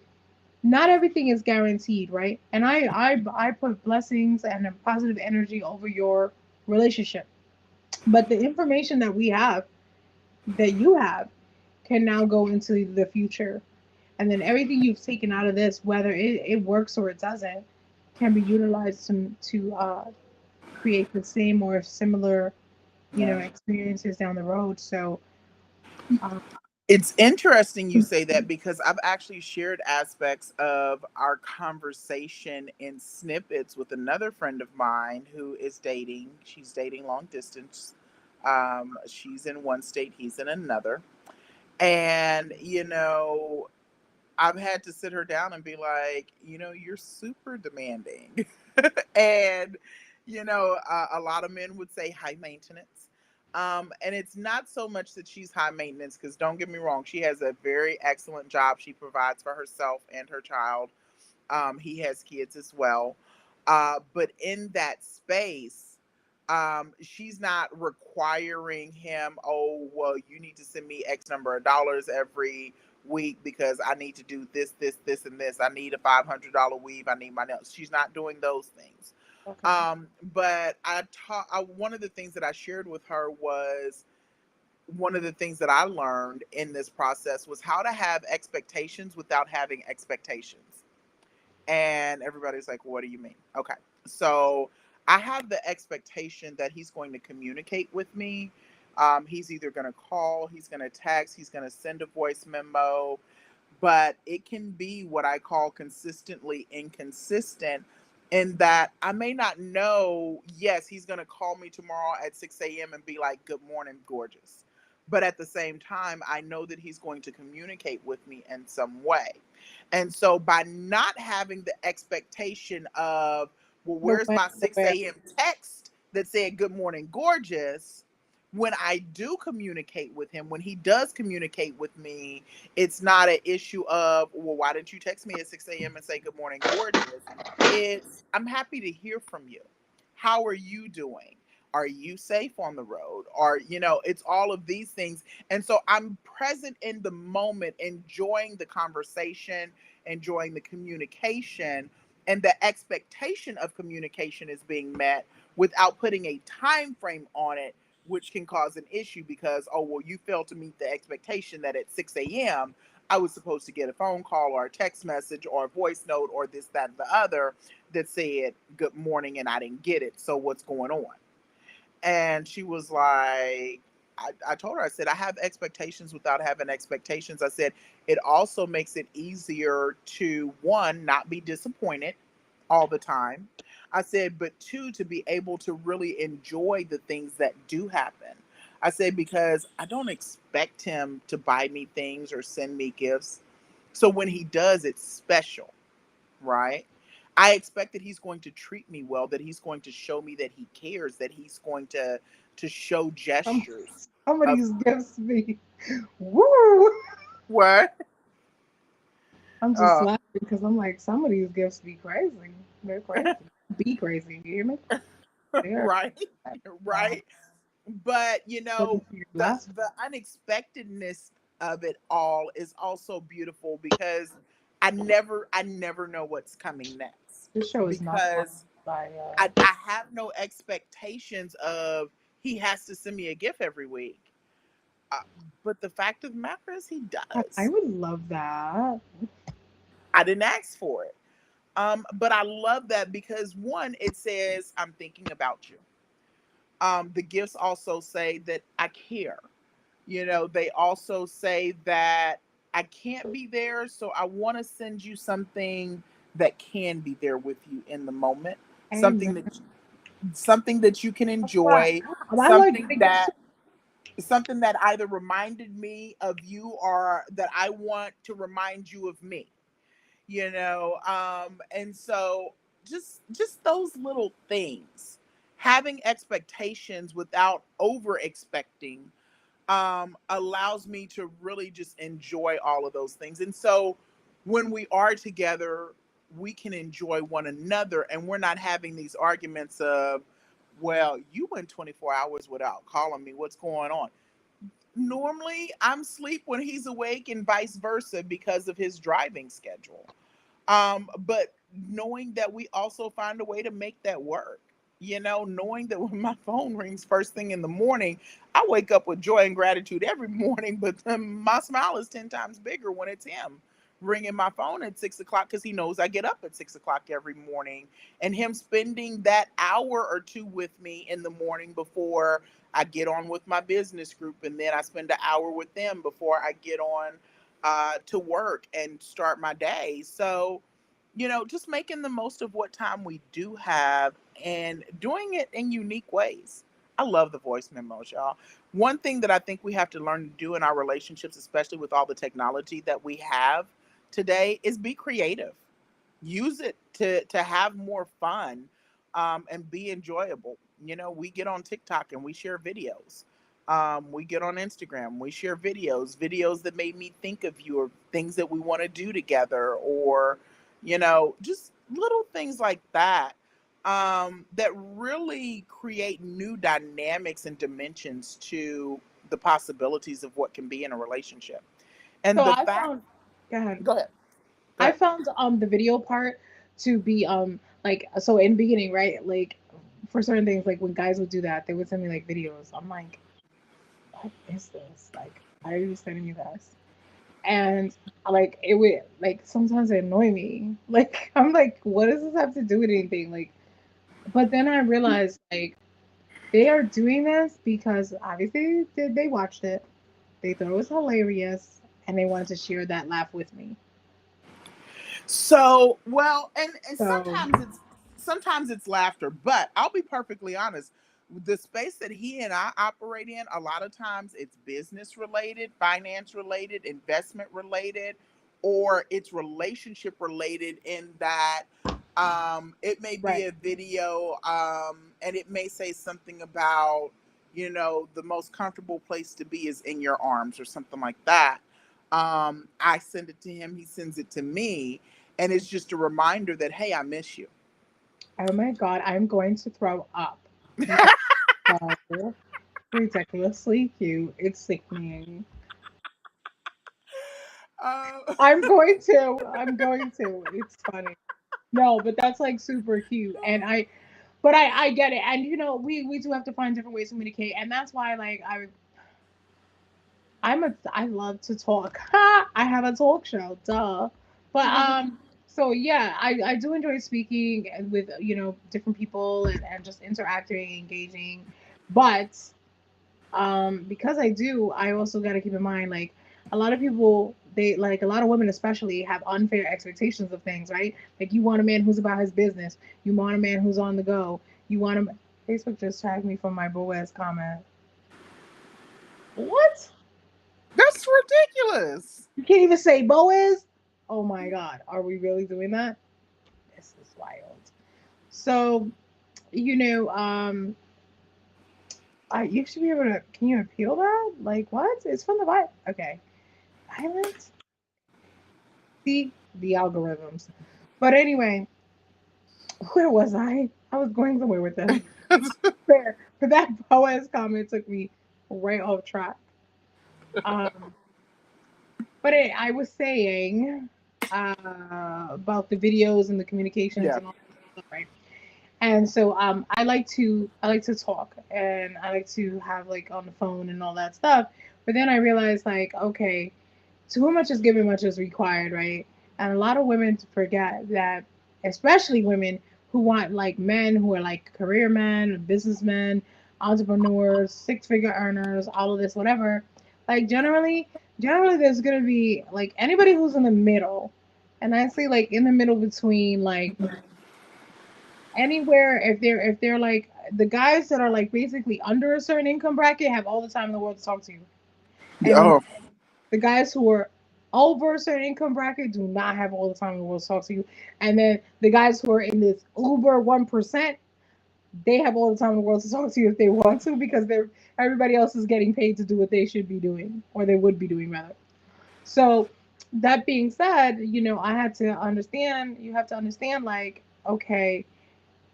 not everything is guaranteed, right? And I put blessings and a positive energy over your relationship. But the information that we have, that you have, can now go into the future. And then everything you've taken out of this, whether it works or it doesn't, can be utilized to create the same or similar, Right. experiences down the road. So, um, It's interesting you say that because I've actually shared aspects of our conversation in snippets with another friend of mine who is dating. She's dating long distance. She's in one state, he's in another. And, I've had to sit her down and be like, you're super demanding. And, a lot of men would say high maintenance. And it's not so much that she's high maintenance, because don't get me wrong, she has a very excellent job. She provides for herself and her child. He has kids as well. But in that space, she's not requiring him, oh, well, you need to send me X number of dollars every week because I need to do this, this, this, and this. I need a $500 weave. I need my nails. She's not doing those things. okay. But one of the things that I shared with her was one of the things that I learned in this process was how to have expectations without having expectations. And everybody's like, what do you mean? Okay. So I have the expectation that he's going to communicate with me. He's either going to call, he's going to text, he's going to send a voice memo, but it can be what I call consistently inconsistent, in that I may not know, yes, he's going to call me tomorrow at 6 a.m. and be like, "Good morning, gorgeous." But at the same time, I know that he's going to communicate with me in some way. And so by not having the expectation of, well, The where's when, my the 6 where. a.m. text that said, "Good morning, gorgeous," when I do communicate with him, when he does communicate with me, it's not an issue of, well, why didn't you text me at 6 a.m. and say, "Good morning, gorgeous"? It's, I'm happy to hear from you. How are you doing? Are you safe on the road? Or, it's all of these things. And so I'm present in the moment, enjoying the conversation, enjoying the communication, and the expectation of communication is being met without putting a time frame on it, which can cause an issue because, oh, well, you failed to meet the expectation that at 6 a.m. I was supposed to get a phone call or a text message or a voice note or this, that, and the other that said good morning, and I didn't get it. So what's going on? And she was like, I told her, I said, I have expectations without having expectations. I said, it also makes it easier to, one, not be disappointed all the time. I said, but two, to be able to really enjoy the things that do happen. I said, because I don't expect him to buy me things or send me gifts. So when he does, it's special, right? I expect that he's going to treat me well, that he's going to show me that he cares, that he's going to show Some, gestures of somebody's gifts me. Woo! what? I'm just Uh, laughing because I'm like, some of these gifts be crazy. They're crazy. Be crazy. You hear me? They are. right, Um, right. But looking for your the last. the unexpectedness of it all is also beautiful because I never know what's coming next, This show is not sponsored because by. I have no expectations of he has to send me a gift every week. Uh, but the fact of the matter is, he I does. would love that. I didn't ask for it. But I love that because, one, it says I'm thinking about you. The gifts also say that I care. They also say that I can't be there, so I want to send you something that can be there with you in the moment. Amen. Something that you can That's why enjoy, I like something getting gifts too. that something that either reminded me of you or that I want to remind you of me. And so just those little things, having expectations without over expecting, allows me to really just enjoy all of those things. And so when we are together, we can enjoy one another, and we're not having these arguments of, well, you went 24 hours without calling me, what's going on? Normally I'm asleep when he's awake, and vice versa, because of his driving schedule. But knowing that we also find a way to make that work, knowing that when my phone rings first thing in the morning, I wake up with joy and gratitude every morning, but my smile is 10 times bigger when it's him ringing my phone at 6 o'clock, because he knows I get up at 6 o'clock every morning, and him spending that hour or two with me in the morning before I get on with my business group, and then I spend an hour with them before I get on to work and start my day. So, just making the most of what time we do have and doing it in unique ways. I love the voice memos, y'all. One thing that I think we have to learn to do in our relationships, especially with all the technology that we have today, is be creative. Use it to have more fun, and be enjoyable. We get on TikTok and we share videos. We get on Instagram, we share videos that made me think of you, or things that we want to do together, or just little things like that, that really create new dynamics and dimensions to the possibilities of what can be in a relationship. And So the I fact, found. Go ahead. go ahead, go I ahead. found the video part to be like, so in the beginning, right? Like for certain things, like when guys would do that, they would send me like videos. I'm like, what is this? Like, why are you sending me this? And like it would like sometimes it annoy me. Like I'm like, what does this have to do with anything? Like But then I realized like they are doing this because obviously they watched it, they thought it was hilarious, and they wanted to share that laugh with me. So, well, and So sometimes it's laughter, but I'll be perfectly honest. The space that he and I operate in, a lot of times it's business related, finance related, investment related, or it's relationship related in that it may be right. a video and it may say something about, the most comfortable place to be is in your arms or something like that. I send it to him, he sends it to me, and it's just a reminder that, hey, I miss you. Oh my god, I'm going to throw up. You are so ridiculously cute. It's sickening. uh, I'm going to. I'm going to. It's funny. No, but that's like super cute. And I get it. And we do have to find different ways to communicate. And that's why like I love to talk. I have a talk show, duh. But so yeah, I do enjoy speaking with different people and just interacting, engaging. But because I do, I also got to keep in mind like a lot of people, they like a lot of women especially have unfair expectations of things, right? Like you want a man who's about his business, you want a man who's on the go, you want a Facebook just tagged me from my Boaz comment. What? that's ridiculous. You can't even say Boaz? Oh my god, are we really doing that? This is wild. So, you know, you should be able to. Can you appeal that? Like what? It's from the Bible. Okay, violence. See the algorithms. But anyway, where was I? I was going somewhere with this. Fair, but that Boaz comment took me right off track. Um, but I was saying about the videos and the communications Yeah. and all that stuff, right? And so I like to talk and I like to have like on the phone and all that stuff. But then I realized like, okay, to whom much is given, much is required, right? And a lot of women forget that, especially women who want like men who are like career men, businessmen, entrepreneurs, six-figure earners, all of this, whatever. Like generally, there's gonna be like anybody who's in the middle, and I say like in the middle between like anywhere if they're like the guys that are like basically under a certain income bracket have all the time in the world to talk to you, and Oh, the guys who are over a certain income bracket do not have all the time in the world to talk to you. And then the guys who are in this uber 1%, they have all the time in the world to talk to you if they want to because they're everybody else is getting paid to do what they should be doing or they would be doing rather. So that being said, I had to understand. You have to understand, like, okay,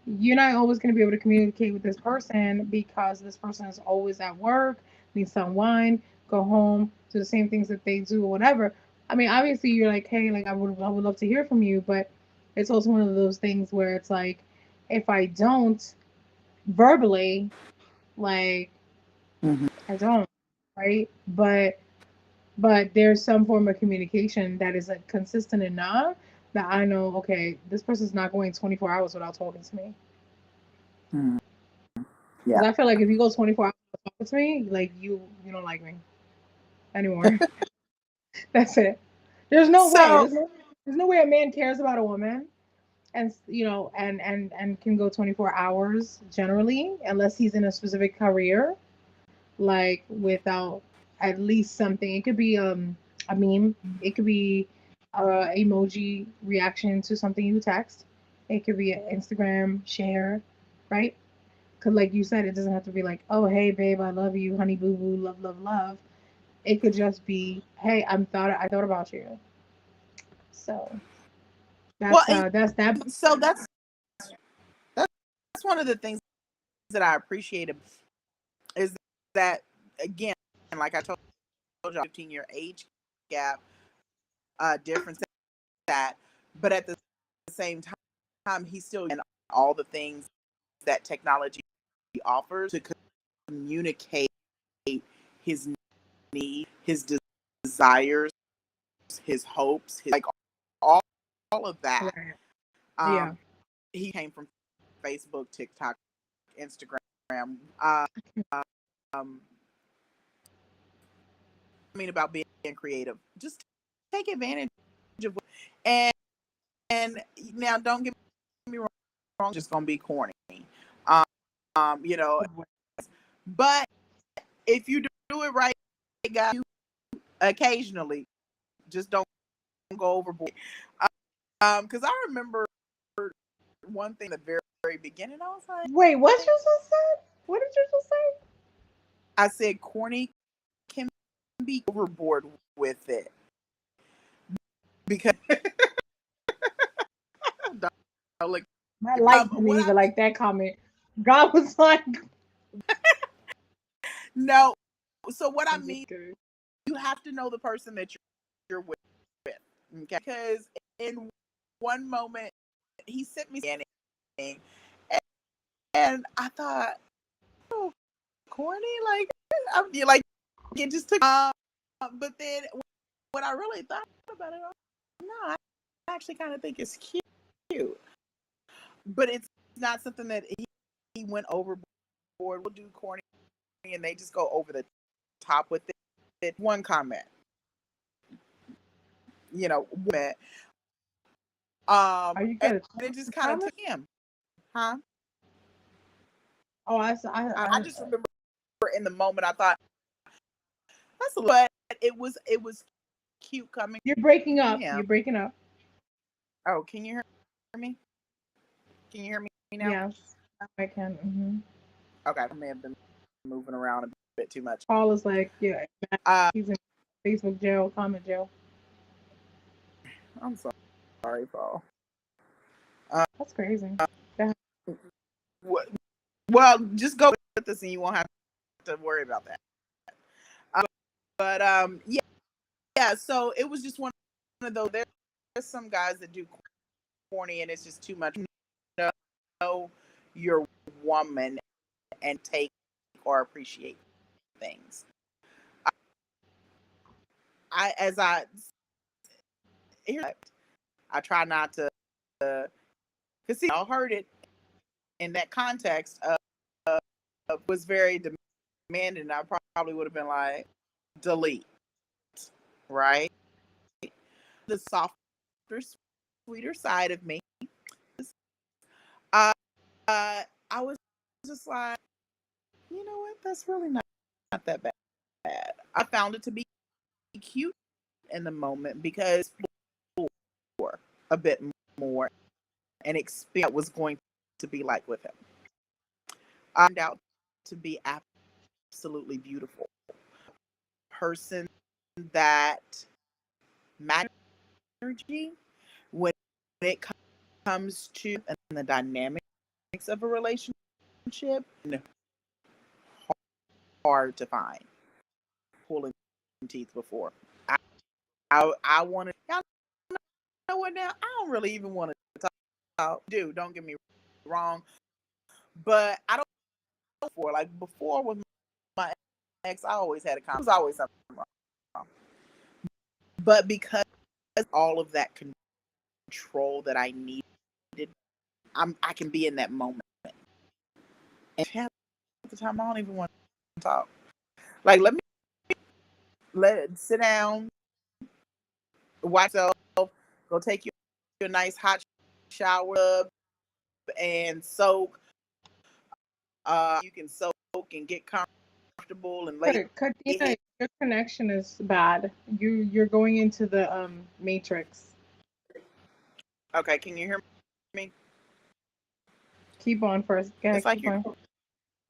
you're not always going to be able to communicate with this person because this person is always at work, needs to unwind, go home, do the same things that they do or whatever. I mean, obviously you're like, hey, like I would love to hear from you, but it's also one of those things where it's like, if I don't verbally, like mhm. I don't, right? But there's some form of communication that is like consistent enough that I know, okay, this person's not going 24 hours without talking to me. Mhm. Because Yeah. I feel like if you go 24 hours without talking to me, like you don't like me anymore. That's it. There's no way. So, There's no way a man cares about a woman and and can go 24 hours generally unless he's in a specific career like without at least something. It could be a meme. It could be emoji reaction to something you text. It could be an Instagram share, right? Cause like you said, it doesn't have to be like, oh hey babe, I love you, honey boo boo, love love love. It could just be, hey, I thought about you. So well, that's that. and so that's one of the things that I appreciate is that, again, like I told you, 15-year age gap difference that, but at the same time, he's still in all the things that technology offers to communicate his need, his desires, his hopes, his like all of that. Right. Yeah. Um, he came from. Facebook, TikTok, Instagram. Um, about being creative. Just take advantage of it. And now don't get me wrong, just gonna be corny. Um, you know, but if you do it right, guys, you occasionally just don't go overboard. Because I remember one thing at the very beginning, I was like, Wait, what you just said? What did you just say? I said corny can be overboard with it because like My life didn't what I even mean, like that comment. God was like, no. So what I I'm just mean, kidding. you have to know the person that you're with, okay? Because in one moment he sent me anything, and I thought, oh, corny, like I'm like it just took. But then when I really thought about it, no, I actually kind of think it's cute, but it's not something that he went overboard. We'll do corny, and they just go over the top with it. One comment, comment, Are you and gonna it check just the kind of took comments? him, huh? Oh, I just remember in the moment I thought that's a little, but it was cute coming you're breaking from up. him. You're breaking up. Oh, can you hear me? Can you hear me now? Yes, I can. Mm-hmm. Okay, I may have been moving around a bit too much. Paul is like, yeah, Uh, he's in Facebook jail, comment jail. I'm sorry, Paul. Uh, That's crazy. That- well, just go with this, and you won't have to worry about that. Uh, but yeah, yeah. So it was just one of those. There's some guys that do corny, and it's just too much. Know your woman and take or appreciate things. As I hear that, I try not to, because see, I heard it in that context was very demanding. I probably would have been like, delete, right? The softer, sweeter side of me. Uh, I was just like, you know what? That's really not that bad. I found it to be cute in the moment because a bit more and experience what was going to be like with him. I turned out to be absolutely beautiful. Person that matches energy when it comes to and the dynamics of a relationship, hard to find. Pulling teeth before. I wanted. Y'all know what now? I don't really even want to talk. Dude, don't get me wrong, but I don't for like before with my ex. I always had a comment. It was always something wrong, but because all of that control that I needed, I can be in that moment. And half the time, I don't even want to talk. Like, let it sit down, watch yourself, go take your nice hot shower and soak. You can soak and get comfortable and lay your Katina, head. your connection is bad. You're going into the matrix. Okay, can you hear me? Keep on first. Go It's ahead, like keep you're on.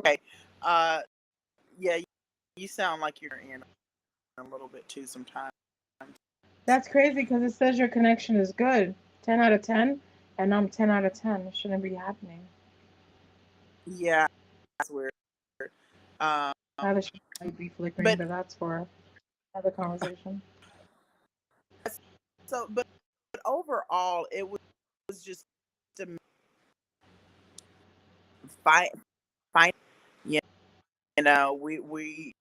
okay. Uh, yeah, you sound like you're in a little bit too sometimes. That's crazy because it says your connection is good. 10 out of 10, and I'm 10 out of 10. It shouldn't be happening. Yeah, that's weird. Um, Now it should be flickering, but but that's for another conversation. but overall, it was just to fight. Yeah, we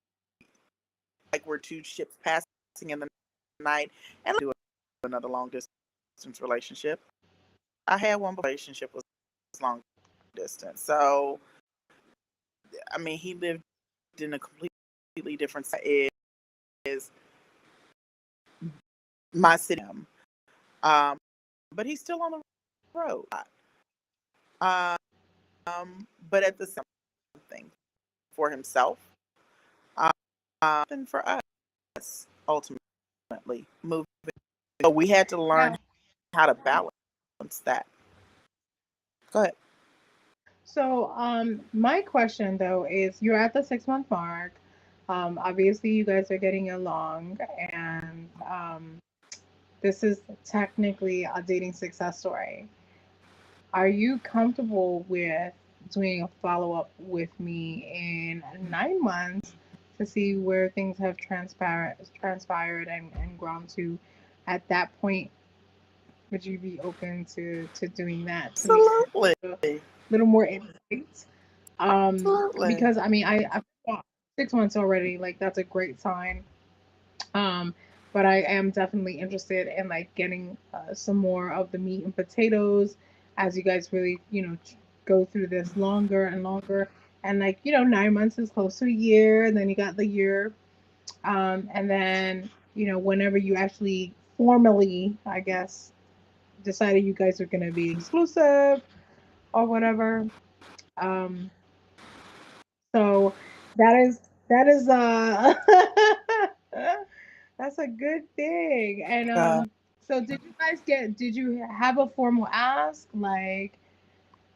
like we're two ships passing in the night, and do another long distance relationship. I had one relationship was long. distance. So, I mean, he lived in a completely different state. Is my city, um, but he's still on the road. But at the same thing for himself, um, and for us ultimately moving. So we had to learn Yeah. how to balance that. Go ahead. So, my question though is, you're at the 6 month mark. Obviously, you guys are getting along, and this is technically a dating success story. Are you comfortable with doing a follow up with me in 9 months to see where things have transpired and grown to? At that point, would you be open to doing that so we can Absolutely. get a little more insight? Absolutely. Because I mean, I thought 6 months already, like that's a great sign. Um, but I am definitely interested in like getting some more of the meat and potatoes as you guys really, go through this longer and longer. And like, 9 months is close to a year, and then you got the year. And then, whenever you actually formally, I guess, decided you guys are going to be exclusive or whatever. Um, so that is that's a good thing. And Uh, so did you have a formal ask? Like,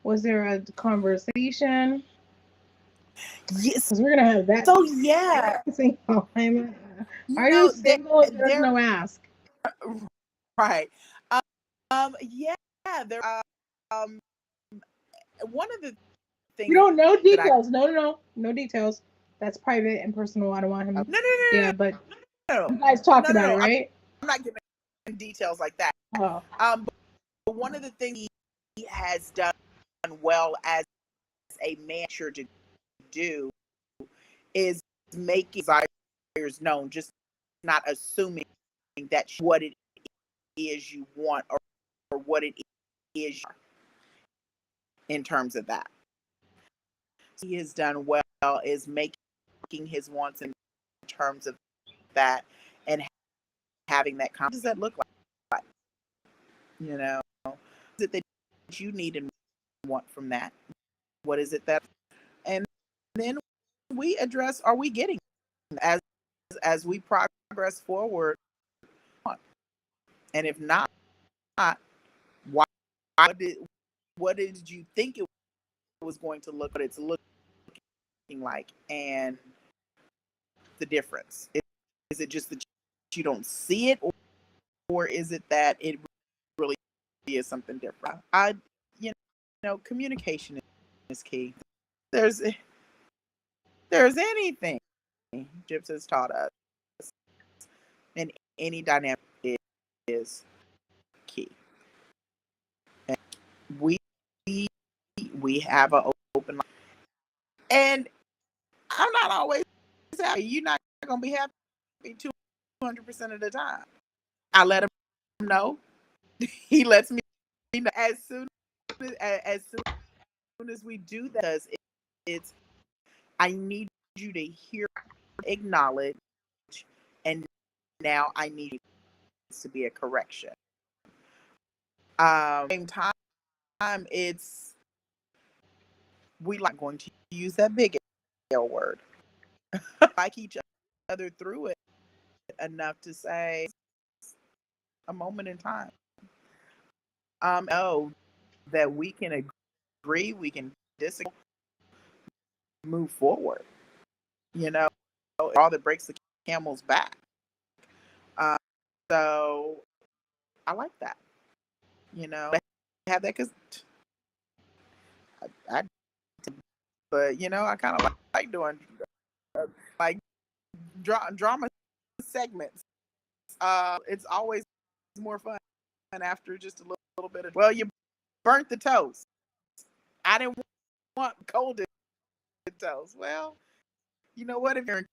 was there a conversation? yes. Because we're gonna have that. So yeah, Single. you Are you know, single if there's there, no ask? right. Yeah, there. Um, one of the You things don't know that I details. No, no, no, no details. That's private and personal. I don't want him. no, no, Yeah, but no, you guys talked no, no, about it, no. right? I'm not giving details like that. Oh, But one of the things he has done well as a manager to do is making desires known, just not assuming that what it is you want, or what it is in terms of that. So he has done well is making his wants in terms of that, and having that what does that look like? You know, what is it that you need and want from that? What is it that, and then we address, are we getting as we progress forward? And if not, why did what did you think it was going to look, what it's looking like, and the difference? Is it just that you don't see it, or is it that it really is something different? You communication is key. There's anything Gibbs has taught us, and any dynamic is key. And we we have an open line, and I'm not always happy. You're not gonna be happy 200% of the time. I let him know. He lets me know as soon as we do that. It's I need you to hear, acknowledge, and now I need to be a correction. Same time, it's we like going to use that big L word, like each other through it enough to say a moment in time. Know that we can agree, we can disagree, move forward. You know, all that breaks the camel's back. Uh, so I like that. Have that because I, but I kind of like doing like drama segments. It's always more fun after just a little bit of, well, you burnt the toast. I didn't want cold toast. Well, you know what? If you're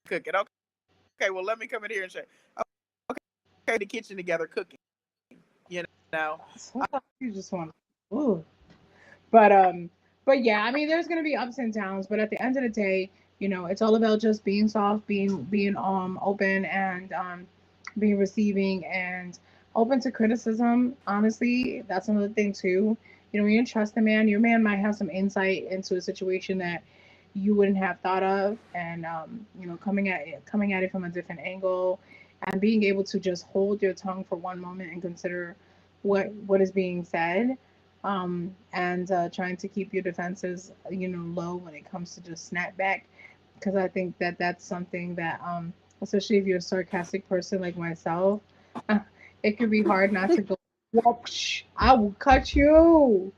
cooking, okay, well, let me come in here and show. Okay, the kitchen together cooking. You know, sometimes you just want. Ooh. But But yeah, I mean, there's gonna be ups and downs, but at the end of the day, it's all about just being soft, being open, and being receiving and open to criticism. Honestly, that's another thing too. When you trust a man, your man might have some insight into a situation that you wouldn't have thought of, and coming at it from a different angle, and being able to just hold your tongue for one moment and consider what is being said, and trying to keep your defenses, low when it comes to just snapback, because I think that that's something that, especially if you're a sarcastic person like myself, it could be hard not to go, whoopsh, I will cut you,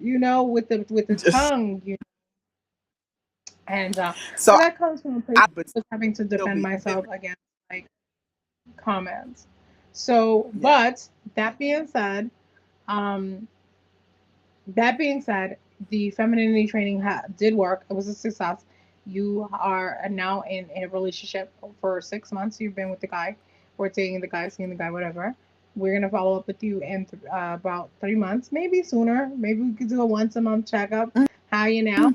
with the Just tongue, and so that comes from a place I would of having to still defend be myself feminine. against like comments. So, Yeah. but that being said, um, that being said, the femininity training did work. It was a success. You are now in a relationship for 6 months. You've been with the guy, or dating the guy, seeing the guy, whatever. We're gonna follow up with you in about 3 months, maybe sooner. Maybe we could do a once a month checkup. How you now?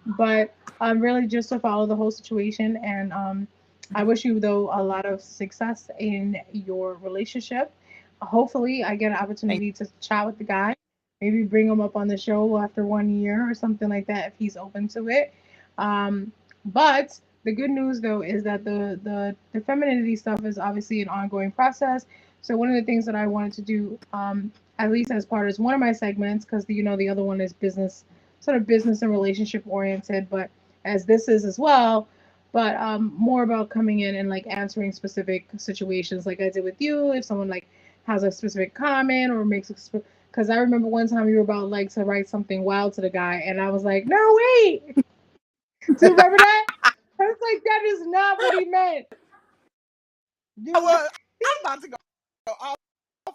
But really just to follow the whole situation, and I wish you though a lot of success in your relationship. Hopefully, I get an Thank opportunity to chat with the guy, maybe bring him up on the show after 1 year or something like that if he's open to it. But the good news though is that the femininity stuff is obviously an ongoing process. So one of the things that I wanted to do, at least as part of one of my segments, because the other one is business, sort of business and relationship oriented, but as this is as well, but more about coming in and like answering specific situations like I did with you. If someone like has a specific comment or makes a because I remember one time you were about like to write something wild to the guy, and I was like, no, wait. Do you remember that? I was like, that is not what he meant. I You was I'm about to go off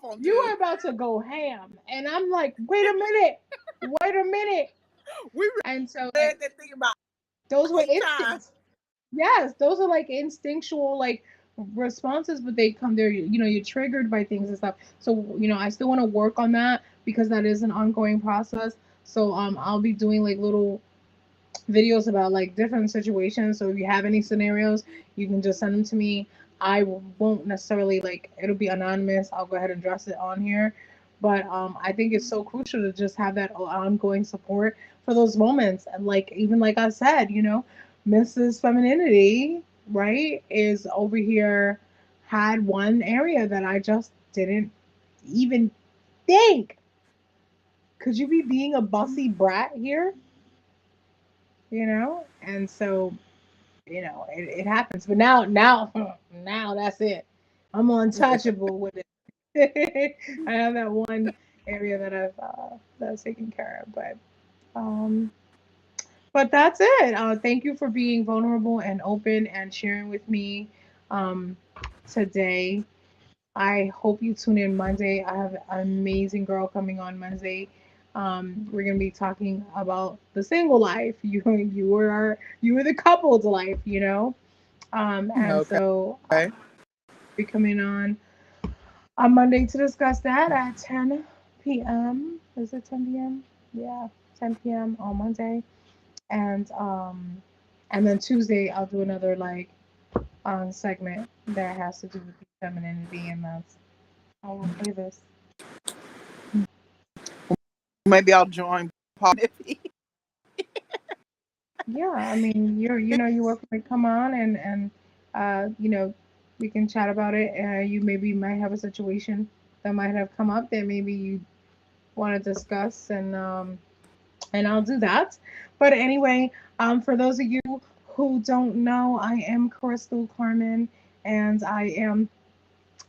on you dude. were about to go ham, and I'm like, wait a minute. We And so read that thing about those were 8 times. instincts. Yes, those are like instinctual like responses, but they come there. You're triggered by things and stuff. So I still want to work on that because that is an ongoing process. So I'll be doing like little videos about like different situations. So if you have any scenarios, you can just send them to me. I won't necessarily like it'll be anonymous. I'll go ahead and address it on here. But I think it's so crucial to just have that ongoing support for those moments. And like even like I said, Mrs. Femininity, right, is over here had one area that I just didn't even think. Could you be being a bossy brat here? And so it happens. But now that's it. I'm untouchable with it. I have that one area that I've taken care of, but that's it. Thank you for being vulnerable and open and sharing with me um, today. I hope you tune in Monday. I have an amazing girl coming on Monday. We're gonna be talking about the single life. You were the couple's life. And Okay. so I'll be coming on Monday to discuss that at 10 p.m. Is it 10 p.m.? Yeah, 10 p.m. on Monday, and then Tuesday I'll do another like segment that has to do with the femininity, and that's how we'll play this. Maybe I'll join Paul. Yeah, I mean, you're welcome to come on, and we can chat about it. You maybe might have a situation that might have come up that maybe you want to discuss, and I'll do that. But anyway, for those of you who don't know, I am Crystal Carmen, and I am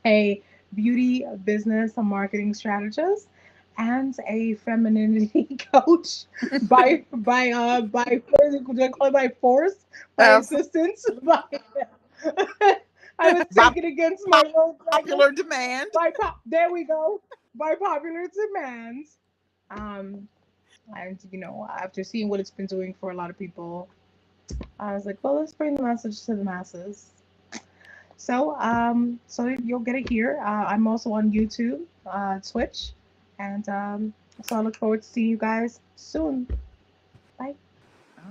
a beauty business and marketing strategist and a femininity coach by do I call it by force, by That's insistence, by I was by taken against my will, popular demand. there we go, by popular demands. Um, and after seeing what it's been doing for a lot of people, I was like, well, let's bring the message to the masses. So you'll get it here. I'm also on YouTube, Twitch, and So I look forward to seeing you guys soon. Bye.